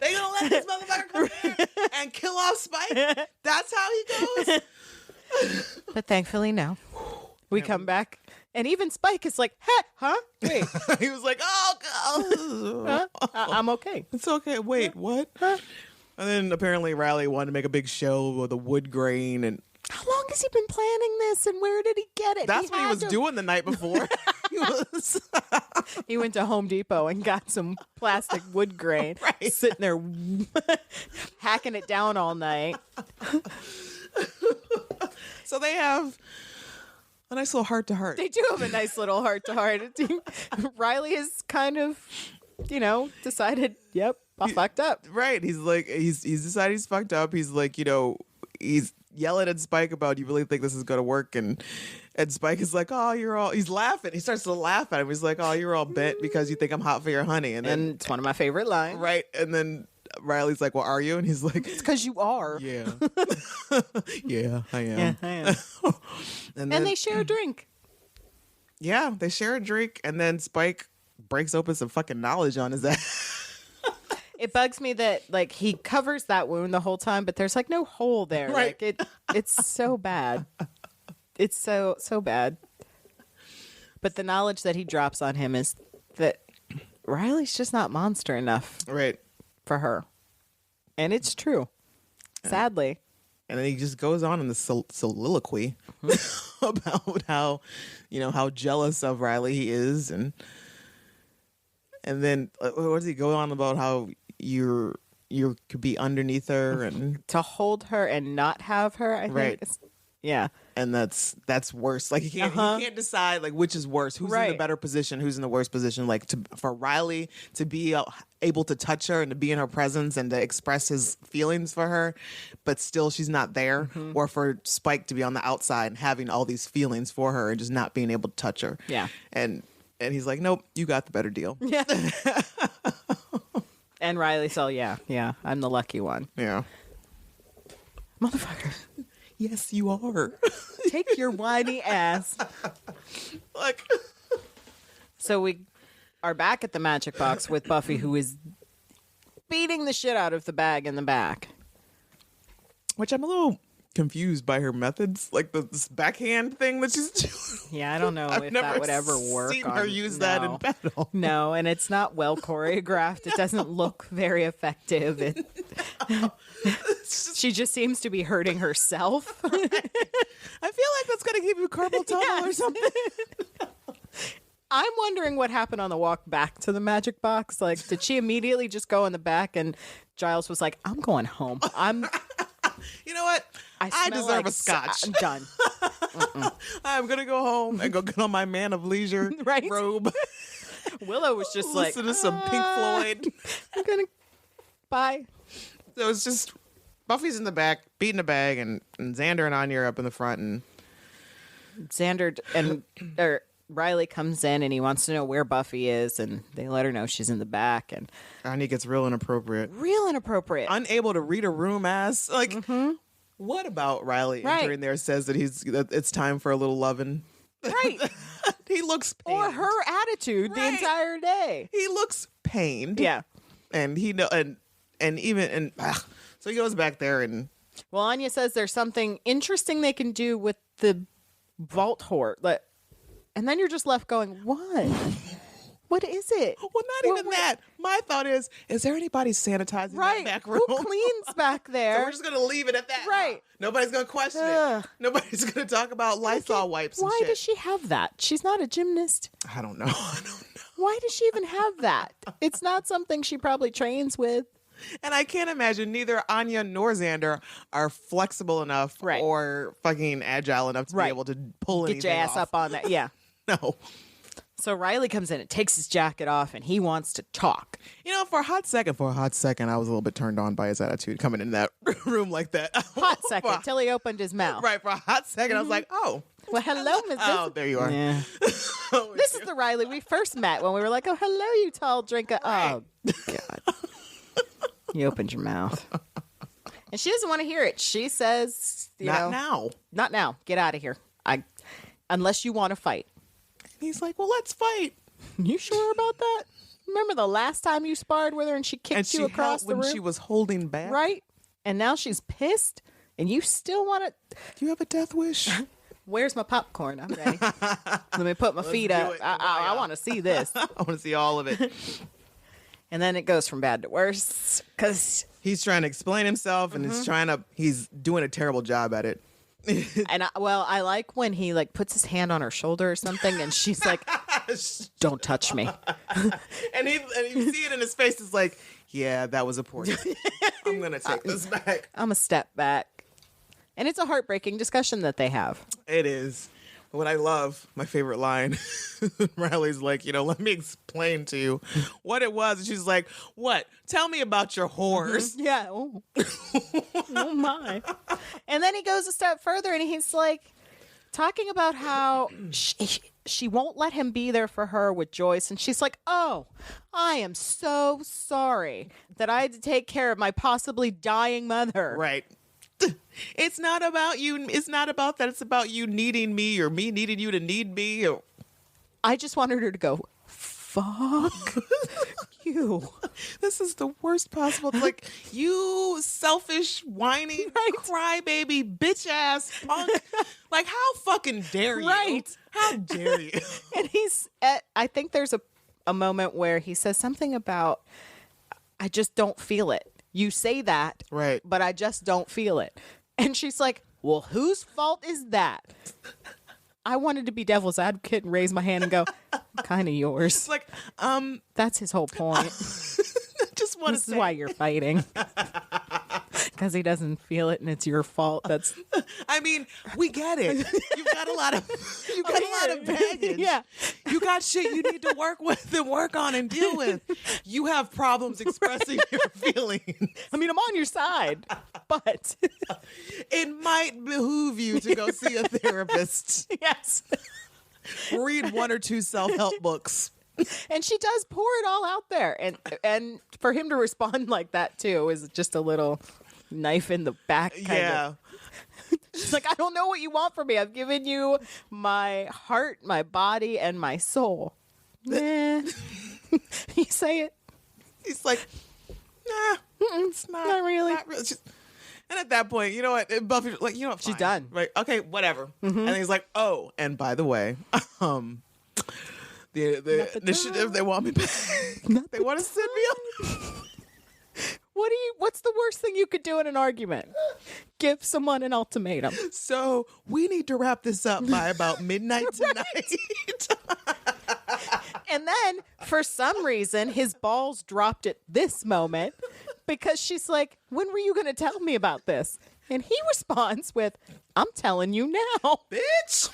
A: They gonna let this motherfucker come here and kill off Spike? That's how he goes?
B: But thankfully, no. We come back, and even Spike is like, huh? Wait,
A: He was like, oh, God.
B: I'm okay.
A: It's okay. Wait, what? And then apparently Riley wanted to make a big show with a wood grain, and
B: How long has he been planning this, and where did he get it?
A: that's what he
B: had
A: was
B: to-
A: doing the night before.
B: He went to Home Depot and got some plastic wood grain,
A: Right.
B: sitting there hacking it down all night.
A: So they have a nice little heart to heart.
B: They do have a nice little heart to heart. Riley has kind of, decided, yep, I fucked up.
A: Right. He's like, he's decided he's fucked up. He's like, he's yelling at Spike about, you really think this is going to work? And Spike is like, oh, he's laughing. He starts to laugh at him. He's like, oh, you're all bent because you think I'm hot for your honey. And then,
B: And it's one of my favorite lines.
A: right. And then Riley's like, well, are you? And he's like,
B: It's because you are.
A: yeah. Yeah, I am.
B: Yeah, I am.
A: And
B: And they share a drink.
A: yeah, they share a drink. And then Spike breaks open some fucking knowledge on his ass.
B: It bugs me that he covers that wound the whole time, but there's no hole there.
A: Right.
B: It's so bad. It's so bad. But the knowledge that he drops on him is that Riley's just not monster enough
A: Right.
B: for her. And it's true. Sadly.
A: And then he just goes on in the soliloquy about how, how jealous of Riley he is. And then what does he go on about how you could be underneath her and
B: To hold her and not have her, I think.
A: Right.
B: Yeah.
A: And that's worse. Like he can't decide like which is worse, who's in the better position, who's in the worst position. Like for Riley to be able to touch her and to be in her presence and to express his feelings for her, but still she's not there, or for Spike to be on the outside and having all these feelings for her and just not being able to touch her.
B: Yeah.
A: And he's like, nope, you got the better deal.
B: Yeah. And Riley said, yeah, I'm the lucky one.
A: Yeah.
B: Motherfucker.
A: Yes, you are.
B: Take your whiny ass.
A: Like.
B: So we are back at the magic box with Buffy, who is beating the shit out of the bag in the back.
A: Which I'm a little confused by her methods, like this backhand thing that she's doing.
B: Yeah, I don't know if that would ever work.
A: Seen her use that in battle.
B: No, and it's not well choreographed. It doesn't look very effective. She just seems to be hurting herself.
A: I feel like that's gonna give you carpal tunnel or something.
B: I'm wondering what happened on the walk back to the magic box. Like, did she immediately just go in the back and Giles was like, I'm going home.
A: You know what? I deserve
B: like
A: a scotch.
B: I'm done.
A: I'm going to go home and go get on my man of leisure
B: Right?
A: robe.
B: Willow was just like,
A: Listen to some Pink Floyd.
B: I'm going to bye.
A: So it's just Buffy's in the back, beating a bag, and Xander and Anya are up in the front. And
B: Xander and Riley comes in and he wants to know where Buffy is, and they let her know she's in the back. And
A: Anya gets real inappropriate. Unable to read a room ass. Like, what about Riley entering there says that it's time for a little loving?
B: Right.
A: He looks pained.
B: Or her attitude the entire day.
A: He looks pained.
B: Yeah.
A: And so he goes back there and
B: Well, Anya says there's something interesting they can do with the vault whore. And then you're just left going, what? What is it?
A: Well, not even that. My thought is there anybody sanitizing that back room?
B: Who cleans back there?
A: So we're just going to leave it at that.
B: Right.
A: Nobody's going to question it. Nobody's going to talk about Lysol wipes and shit.
B: Why does she have that? She's not a gymnast.
A: I don't know.
B: Why does she even have that? It's not something she probably trains with.
A: And I can't imagine neither Anya nor Xander are flexible enough or fucking agile enough to be able to pull anything
B: Get your ass
A: off.
B: up on that. Yeah.
A: No.
B: So Riley comes in and takes his jacket off and he wants to talk.
A: For a hot second, I was a little bit turned on by his attitude coming in that room like that.
B: Hot second, till he opened his mouth.
A: Right, for a hot second, I was like, oh.
B: Well, hello, Miss.
A: Oh, there you are.
B: Yeah. This is the Riley we first met when we were like, oh, hello, you tall drinker. Right. Oh, God. You opened your mouth. And she doesn't want to hear it. She says,
A: Not now.
B: Not now. Get out of here. Unless you want to fight.
A: He's like, well, let's fight.
B: You sure about that? Remember the last time you sparred with her and she kicked you across the room?
A: When she was holding back.
B: Right? And now she's pissed and you still want to...
A: Do you have a death wish?
B: Where's my popcorn? I'm ready. Let me put my feet up. I want to see this.
A: I want to see all of it.
B: And then it goes from bad to worse because...
A: He's trying to explain himself and he's doing a terrible job at it.
B: And I like when he puts his hand on her shoulder or something and she's like, don't touch me.
A: and you see it in his face. It's like, yeah, that was a poor thing. I'm going to take this back.
B: I'm a step back. And it's a heartbreaking discussion that they have.
A: It is. What I love, my favorite line, Riley's like, let me explain to you what it was. And she's like, what? Tell me about your whores.
B: Yeah. Oh, oh my. And then he goes a step further and he's like talking about how she won't let him be there for her with Joyce. And she's like, oh, I am so sorry that I had to take care of my possibly dying mother.
A: Right. It's not about you. It's not about that. It's about you needing me or me needing you to need me.
B: I just wanted her to go, fuck you?
A: This is the worst possible. Like, you selfish, whiny, crybaby, bitch ass punk. Like, how fucking dare you?
B: Right.
A: How dare you?
B: And I think there's a moment where he says something about, I just don't feel it. You say that,
A: Right.
B: but I just don't feel it. And she's like, well, whose fault is that? I wanted to be devil's advocate and raise my hand and go, kind of yours.
A: It's like,
B: That's his whole point.
A: just want to
B: This
A: say.
B: is why you're fighting. Because he doesn't feel it and it's your fault. That's
A: I mean, we get it. You've got a lot of baggage.
B: Yeah.
A: You got shit you need to work with and work on and deal with. You have problems expressing your feelings.
B: I mean, I'm on your side, but
A: It might behoove you to go see a therapist.
B: yes.
A: Read one or two self-help books.
B: And she does pour it all out there. And for him to respond like that too is just a little knife in the back kind of. She's like, I don't know what you want from me. I've given you my heart, my body, and my soul. Nah. You say it.
A: He's like, nah, it's
B: Not really.
A: And at that point, you know what? Buffy's like, you know what?
B: She's
A: fine.
B: done.
A: Right. Okay, whatever. And he's like, oh, and by the way, the initiative, they want me back. They want to send me up.
B: What's the worst thing you could do in an argument? Give someone an ultimatum.
A: So we need to wrap this up by about midnight tonight.
B: And then, for some reason, his balls dropped at this moment because she's like, when were you going to tell me about this? And he responds with, I'm telling you now.
A: Bitch.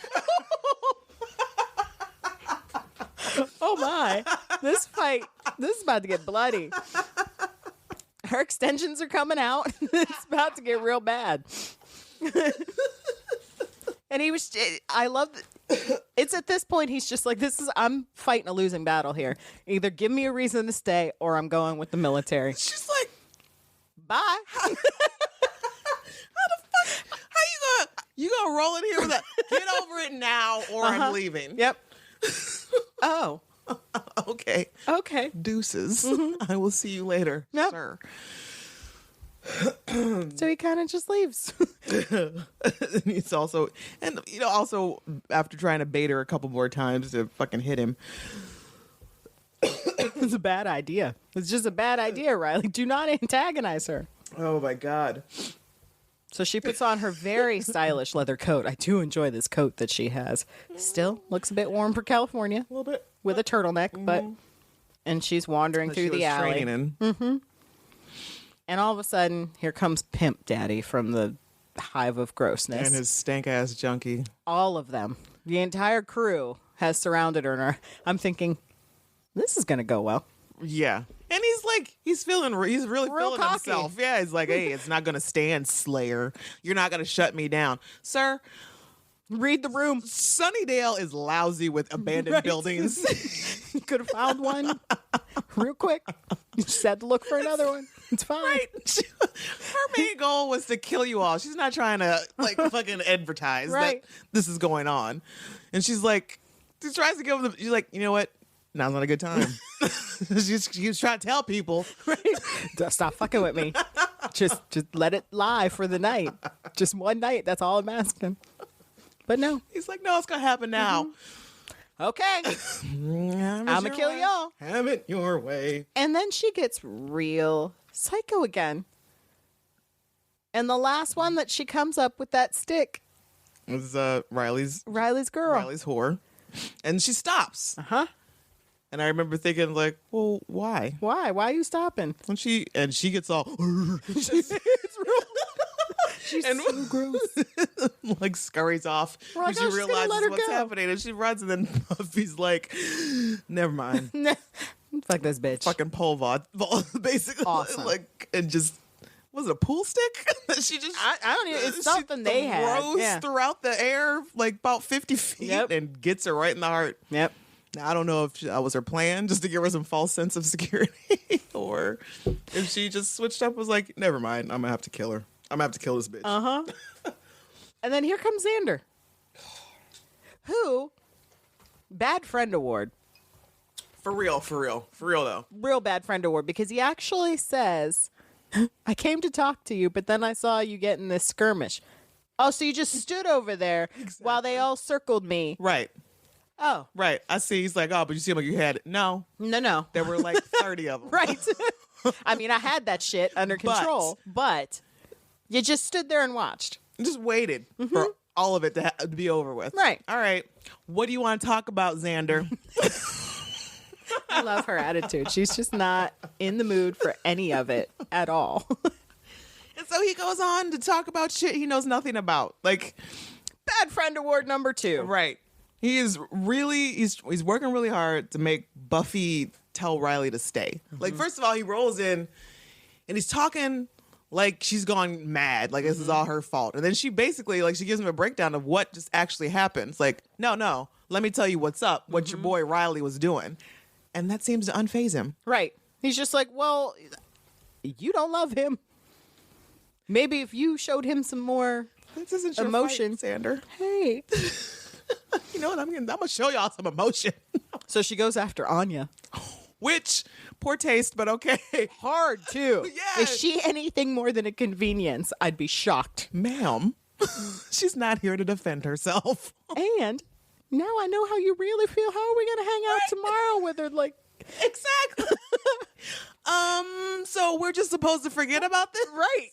B: Oh my. This is about to get bloody. Her extensions are coming out. It's about to get real bad. And I love, it's at this point, he's just like, I'm fighting a losing battle here. Either give me a reason to stay or I'm going with the military.
A: She's like,
B: Bye.
A: how the fuck? How you gonna roll in here with a get over it now or I'm leaving?
B: Yep. Oh.
A: Okay.
B: Okay.
A: Deuces. I will see you later,
B: Yep.
A: sir.
B: So he kind of just leaves.
A: And he's also, and you know, also after trying to bait her a couple more times to fucking hit him.
B: It's a bad idea. It's just a bad idea, Riley. Do not antagonize her.
A: Oh my God.
B: So she puts on her very stylish leather coat. I do enjoy this coat that she has. Still looks a bit warm for California.
A: A little bit.
B: With a turtleneck, but and she's wandering through the alley. And all of a sudden, here comes Pimp Daddy from the hive of grossness.
A: And his stank ass junkie.
B: All of them. The entire crew has surrounded her. And I'm thinking, this is going to go well.
A: Yeah. And he's like, he's really
B: Real
A: feeling
B: cocky.
A: himself. Yeah, he's like, hey, it's not going to stand, Slayer. You're not going to shut me down. Sir,
B: Read the room.
A: Sunnydale is lousy with abandoned buildings.
B: You could have found one real quick. You just had to look for another one. It's fine.
A: Right. Her main goal was to kill you all. She's not trying to like fucking advertise
B: Right.
A: that this is going on. And she's like, she tries to give them, she's like, you know what? Now's not a good time. She's trying to tell people.
B: Right? Stop fucking with me. Just let it lie for the night. Just one night. That's all I'm asking. But no.
A: He's like, no, it's going to happen now.
B: Okay. I'm gonna kill y'all.
A: Have it your way.
B: And then she gets real psycho again. And the last one that she comes up with that stick.
A: It was Riley's
B: Girl.
A: Riley's whore. And she stops.
B: Uh-huh.
A: And I remember thinking, like, well, why?
B: Why? Why are you stopping?
A: And she gets all
B: It's real. She's
A: and
B: so gross.
A: like scurries off
B: We're like,
A: when she
B: "Oh, she's gonna
A: realizes
B: let her
A: what's
B: go."
A: happening, and she runs, and then Buffy's like, "Never mind."
B: Fuck this bitch.
A: Fucking pole vault, basically,
B: Awesome.
A: like, and just was it a pool stick that she just?
B: I don't even. It's something they had.
A: Throws
B: Yeah.
A: throughout the air like about 50 feet
B: Yep.
A: and gets her right in the heart.
B: Yep.
A: Now, I don't know if that was her plan, just to give her some false sense of security, or if she just switched up, was like, "Never mind, I'm gonna have to kill her. I'm gonna have to kill this bitch."
B: Uh-huh. And then here comes Xander, who, bad friend award.
A: For real though.
B: Real bad friend award, because he actually says, I came to talk to you, but then I saw you get in this skirmish. Oh, so you just stood over there while they all circled me.
A: Right.
B: Oh.
A: Right. I see. He's like, oh, but you seem like you had it. No. There were like 30 of them.
B: Right. I mean, I had that shit under control, but you just stood there and watched.
A: Just waited for all of it to be over with.
B: Right.
A: All right. What do you want to talk about, Xander?
B: I love her attitude. She's just not in the mood for any of it at all.
A: And so he goes on to talk about shit he knows nothing about. Like,
B: bad friend award number 2.
A: right. He is really, he's working really hard to make Buffy tell Riley to stay. Like, first of all, he rolls in and he's talking like she's gone mad. Like, this is all her fault. And then she basically, like, she gives him a breakdown of what just actually happened. It's like, no, let me tell you what's up, what your boy Riley was doing. And that seems to unfaze him.
B: Right. He's just like, well, you don't love him. Maybe if you showed him some more
A: This isn't your
B: emotion,
A: fight, Xander.
B: Hey.
A: You know what? I'm gonna show y'all some emotion.
B: So she goes after Anya.
A: Which, poor taste, but okay.
B: Hard, too.
A: Yes.
B: Is she anything more than a convenience? I'd be shocked.
A: Ma'am, she's not here to defend herself.
B: And now I know how you really feel. How are we going to hang out tomorrow with her? Like,
A: Exactly. So we're just supposed to forget about this?
B: right.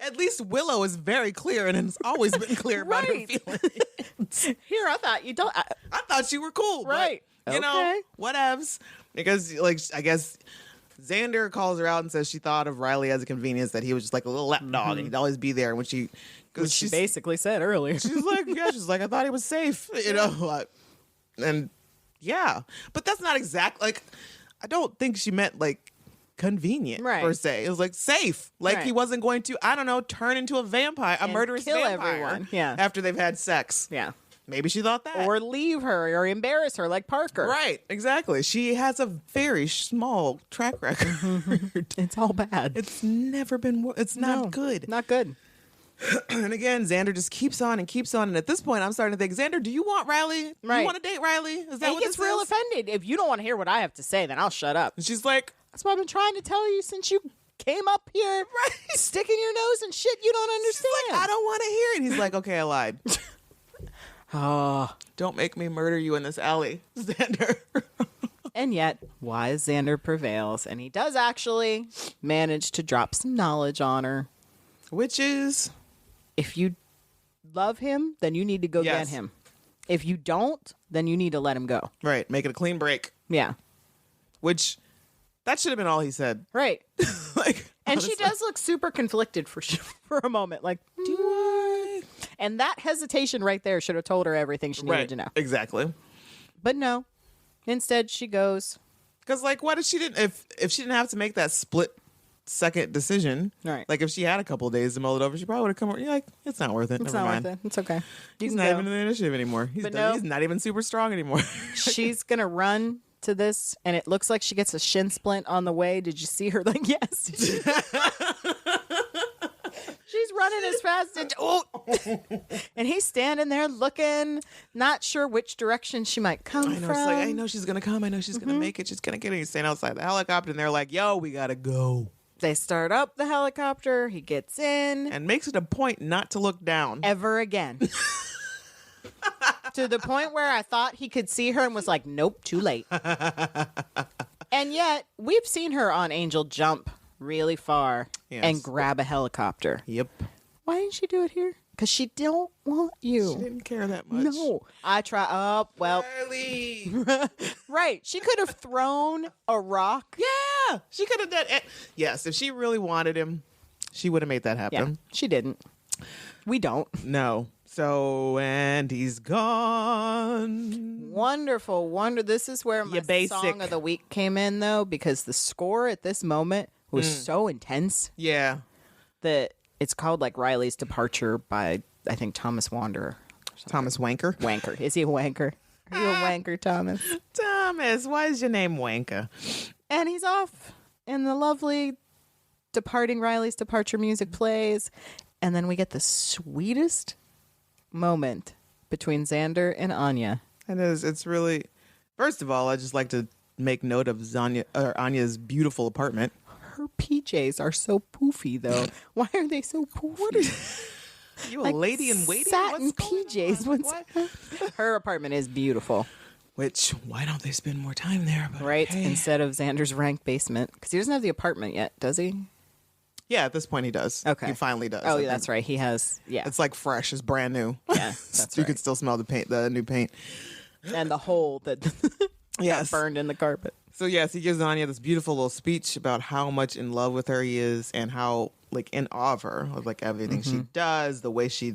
A: At least Willow is very clear and has always been clear about her
B: Right.
A: feelings.
B: Here, I thought you don't.
A: I thought you were cool.
B: Right.
A: But, you know, whatevs. Because, like, I guess Xander calls her out and says she thought of Riley as a convenience, that he was just like a little lapdog and he'd always be there when she...
B: Which she basically said earlier.
A: She's like, I thought he was safe, you know? And yeah, but that's not exact. Like, I don't think she meant like convenient per se. It was like safe. Like he wasn't going to, I don't know, turn into a vampire, a murderous
B: kill
A: vampire
B: everyone. Yeah.
A: after they've had sex.
B: Yeah.
A: Maybe she thought that.
B: Or leave her or embarrass her like Parker.
A: Right, exactly. She has a very small track record.
B: It's all bad.
A: It's never been, it's not good.
B: Not good.
A: And again, Xander just keeps on and keeps on. And at this point, I'm starting to think, Xander, do you want Riley?
B: Right.
A: You want to date Riley? Is that
B: He
A: what
B: gets
A: this
B: real
A: is?
B: offended. If you don't want to hear what I have to say, then I'll shut up.
A: And she's like,
B: That's what I've been trying to tell you since you came up here, sticking your nose in shit you don't understand.
A: she's like, I don't want to hear it. He's like, okay, I lied.
B: Oh.
A: Don't make me murder you in this alley, Xander.
B: And yet, wise Xander prevails, and he does actually manage to drop some knowledge on her.
A: Which is,
B: If you love him, then you need to go
A: Yes.
B: get him. If you don't, then you need to let him go.
A: right, make it a clean break.
B: Yeah.
A: Which, that should have been all he said.
B: Right.
A: Like,
B: And she
A: honestly.
B: does look super conflicted for a moment. Like,
A: Do I?
B: and that hesitation right there should have told her everything she needed
A: Right,
B: to know.
A: exactly.
B: But no. Instead, she goes.
A: Because, like, what if she didn't, if she didn't have to make that split second decision,
B: Right.
A: like, if she had a couple of days to mull it over, she probably would have come over, you're like, it's not worth it.
B: It's
A: Never
B: not
A: mind.
B: worth it. It's okay.
A: He's not even in the initiative anymore. He's
B: But
A: done.
B: no.
A: He's not even super strong anymore.
B: She's going to run to this, and it looks like she gets a shin splint on the way. Did you see her? Like, yes. She's running as fast as and he's standing there looking, not sure which direction she might come
A: I know.
B: from.
A: It's like, I know she's going to come. I know she's going to make it. She's going to get it. He's standing outside the helicopter, and they're like, yo, we got to go.
B: They start up the helicopter. He gets in.
A: And makes it a point not to look down.
B: Ever again. To the point where I thought he could see her and was like, nope, too late. And yet, we've seen her on Angel jump really far
A: Yes.
B: and grab a helicopter.
A: Yep.
B: Why didn't she do it here? Because she don't want you.
A: She didn't care that much.
B: No. I try. Oh, well.
A: Riley.
B: Right. She could have thrown a rock.
A: Yeah. She could have done it. Yes. If she really wanted him, she would have made that
B: Yeah.
A: happen.
B: She didn't. We don't.
A: No. So, and he's gone.
B: Wonderful. This is where my
A: You basic.
B: song of the week came in, though, because the score at this moment was so intense
A: Yeah.
B: that it's called like Riley's Departure by, I think, Thomas Wanderer.
A: Thomas Wanker.
B: Wanker. Is he a wanker? Are you a wanker, Thomas?
A: Thomas, why is your name Wanker?
B: And he's off, and the lovely departing Riley's Departure music plays, and then we get the sweetest moment between Xander and Anya.
A: It is. It's really. First of all, I just like to make note of Anya's beautiful apartment.
B: Her PJs are so poofy, though. Why are they so poofy?
A: You a lady in waiting?
B: Satin
A: What's
B: PJs.
A: going on? What?
B: Her apartment is beautiful.
A: Which, why don't they spend more time there? But
B: Right?
A: okay.
B: Instead of Xander's rank basement. Because he doesn't have the apartment yet, does he?
A: Yeah, at this point he does.
B: Okay.
A: He finally does.
B: Oh,
A: I
B: yeah, that's
A: think.
B: right. He has, yeah.
A: It's like fresh. It's brand new.
B: Yeah, that's
A: You
B: right.
A: can still smell the paint, the new paint.
B: And the hole that
A: Yes.
B: got burned in the carpet.
A: So yes, he gives Anya this beautiful little speech about how much in love with her he is and how like in awe of her, of like everything she does, the way she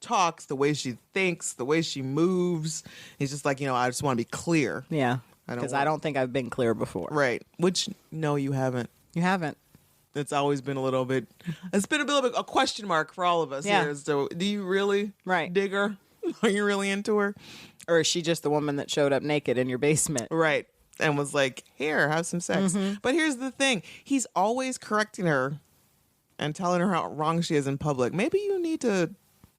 A: talks, the way she thinks, the way she moves. He's just like, I just want to be clear.
B: Yeah.
A: I don't
B: Because
A: want-
B: I don't think I've been clear before.
A: Right. Which no, you haven't.
B: You haven't.
A: It's always been a little bit. It's been a little bit a question mark for all of us
B: Yeah.
A: here. So, do you really
B: Right.
A: dig her? Are you really into her?
B: Or is she just the woman that showed up naked in your basement?
A: Right. And was like, here, have some sex. But here's the thing. He's always correcting her and telling her how wrong she is in public. Maybe you need to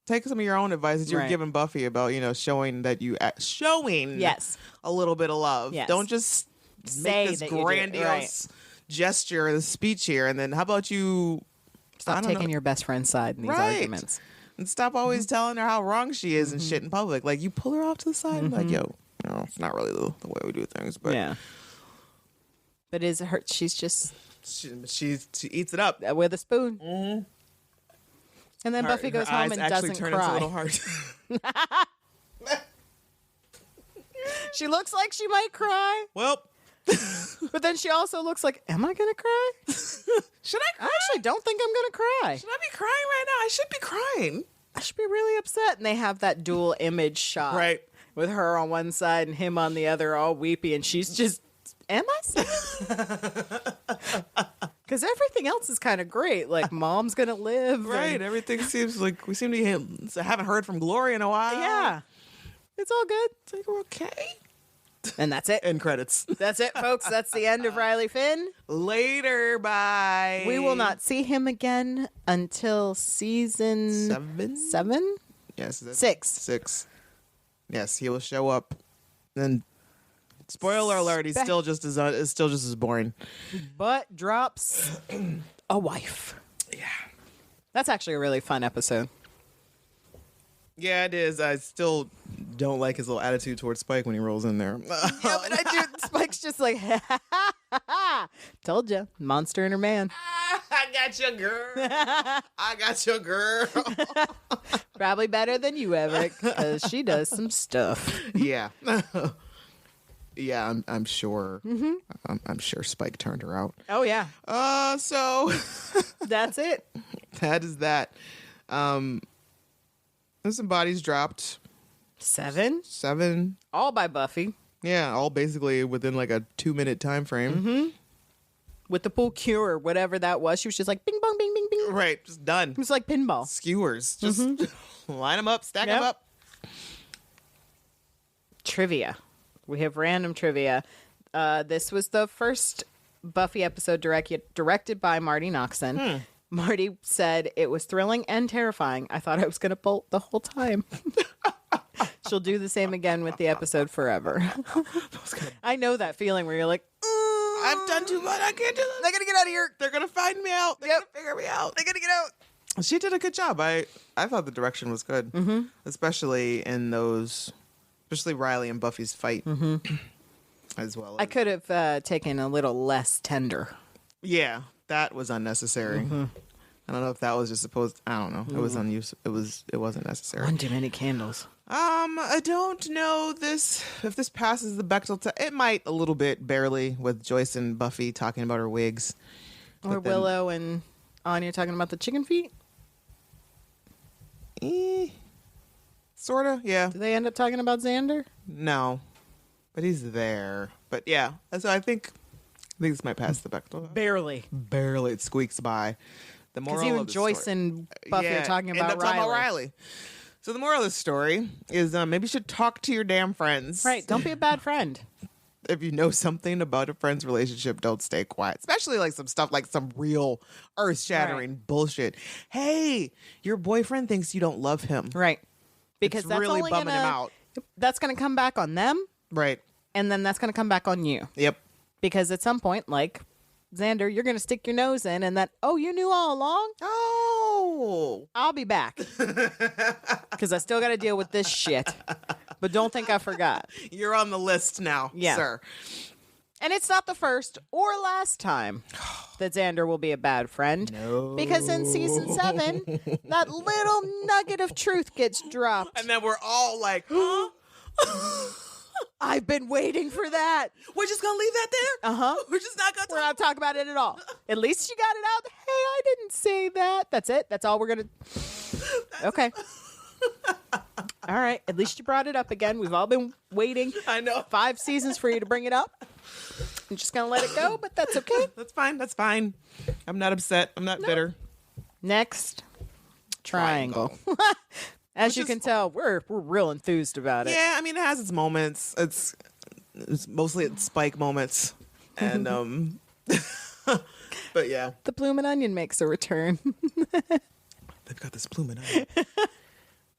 A: take some of your own advice that you were
B: Right.
A: giving Buffy about, showing that you showing
B: Yes.
A: a little bit of love.
B: Yes.
A: Don't just
B: Say
A: make this
B: that you do it.
A: grandiose gesture, the speech here, and then how about you
B: Stop
A: I don't
B: taking
A: know.
B: your best friend's side in these
A: Right.
B: arguments.
A: And stop always telling her how wrong she is and shit in public. Like, you pull her off to the side and like, yo, it's not really the way we do things. But
B: Yeah. But is her? She's just
A: she eats it up.
B: with a spoon. Mm-hmm. And then Buffy goes
A: her
B: home
A: eyes
B: and
A: actually
B: doesn't
A: turn into
B: cry.
A: little hearts.
B: She looks like she might cry,
A: Well,
B: but then she also looks like, "Am I gonna cry?
A: should I cry?
B: I actually don't think I'm gonna cry.
A: Should I be crying right now? I should be crying.
B: I should be really upset." And they have that dual image shot,
A: Right.
B: with her on one side and him on the other, all weepy, and she's just, "Am I sad?" Because everything else is kind of great. Like, mom's gonna live,
A: Right.
B: and-
A: Everything seems like we seem to be, haven't heard from Glory in a while.
B: yeah, it's all good.
A: It's like, we're okay.
B: And that's it.
A: End credits.
B: That's it, folks. That's the end of Riley Finn.
A: Later. Bye.
B: We will not see him again until season 7?
A: Yes. that's
B: 6.
A: 6. Yes, he will show up. And spoiler alert, he's still just as boring.
B: But drops a wife.
A: Yeah.
B: That's actually a really fun episode.
A: Yeah, it is. I still don't like his little attitude towards Spike when he rolls in there.
B: Yeah, but I do. Spike's just like, told you, monster in her man.
A: I got you, girl. I got you, girl.
B: Probably better than you, Eric, because she does some stuff.
A: Yeah. Yeah, I'm sure. I'm sure Spike turned her out.
B: Oh yeah,
A: So
B: that's it.
A: that is that. There's some bodies dropped.
B: 7, all by Buffy,
A: Yeah, all basically within like a 2-minute time frame.
B: with the pool cure or whatever that was. She was just like, bing bong, bing bing bing.
A: Right, just done.
B: It was like pinball.
A: Skewers, just line them up, stack
B: Yep.
A: them up.
B: Trivia. We have random trivia. This was the first Buffy episode directed by Marty Noxon. Marty said it was thrilling and terrifying. I thought I was going to bolt the whole time. She'll do the same again with the episode forever. I know that feeling where you're like,
A: I've done too much. I can't do this.
B: I gotta get out of here.
A: They're gonna find me out. They're
B: Yep.
A: gonna figure me out.
B: I gotta get out.
A: She did a good job. I thought the direction was good, especially in those, especially Riley and Buffy's fight, as well.
B: I
A: As,
B: could have taken a little less tender.
A: yeah, that was unnecessary. I don't know if that was just supposed. I don't know. It was unused. It wasn't necessary.
B: One too many candles.
A: I don't know if this passes the Bechdel test. It might a little bit, barely, with Joyce and Buffy talking about her wigs.
B: Or
A: But then-
B: Willow and Anya talking about the chicken feet.
A: Sorta, yeah.
B: Do they end up talking about Xander?
A: No, but he's there. But yeah, so I think this might pass the Bechdel.
B: Barely.
A: Barely, it squeaks by. The
B: Because
A: moral
B: you
A: of
B: and
A: the
B: Joyce
A: story-
B: and Buffy are talking
A: end
B: about
A: up talking
B: Riley.
A: Riley. So the moral of the story is maybe you should talk to your damn friends.
B: Right. Don't be a bad friend.
A: If you know something about a friend's relationship, don't stay quiet. Especially like some stuff like some real earth-shattering bullshit. Hey, your boyfriend thinks you don't love him.
B: Right. Because
A: It's
B: that's
A: really
B: only
A: bumming him
B: gonna,
A: out.
B: That's going to come back on them,
A: Right.
B: and then that's going to come back on you.
A: Yep.
B: Because at some point, like Xander, you're going to stick your nose in and then, oh, you knew all along?
A: Oh.
B: I'll be back. Because I still got to deal with this shit. But don't think I forgot.
A: You're on the list now, sir.
B: And it's not the first or last time that Xander will be a bad friend.
A: No.
B: Because in season 7, that little nugget of truth gets dropped.
A: And then we're all like, huh?
B: I've been waiting for that.
A: We're just going to leave that there?
B: Uh-huh.
A: We're just not going to
B: We're not talking about it at all. At least you got it out. Hey, I didn't say that. That's it. That's all we're going to... Okay. All right. At least you brought it up again. We've all been waiting.
A: I know.
B: 5 seasons for you to bring it up. I'm just going to let it go, but that's okay.
A: That's fine. That's fine. I'm not upset. I'm not bitter.
B: Next, triangle. As you can tell, we're real enthused about it.
A: Yeah, I mean, it has its moments. It's mostly its Spike moments. And, but yeah.
B: The Bloomin' Onion makes a return.
A: They've got this blooming onion.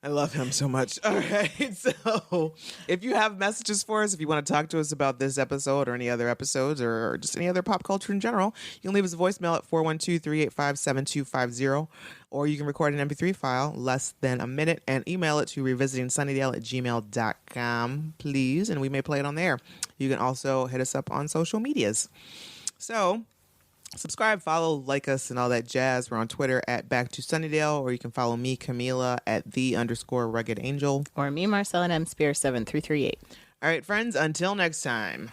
A: I love him so much. All right. So if you have messages for us, if you want to talk to us about this episode or any other episodes or just any other pop culture in general, you can leave us a voicemail at 412-385-7250, or you can record an MP3 file less than a minute and email it to revisitingsunnydale@gmail.com, please, and we may play it on there. You can also hit us up on social medias. So subscribe, follow, like us, and all that jazz. We're on Twitter at Back to Sunnydale, or you can follow me, Camila, at @the_Rugged Angel.
B: Or me, Marcella, and M Spear 7338.
A: All right, friends, until next time.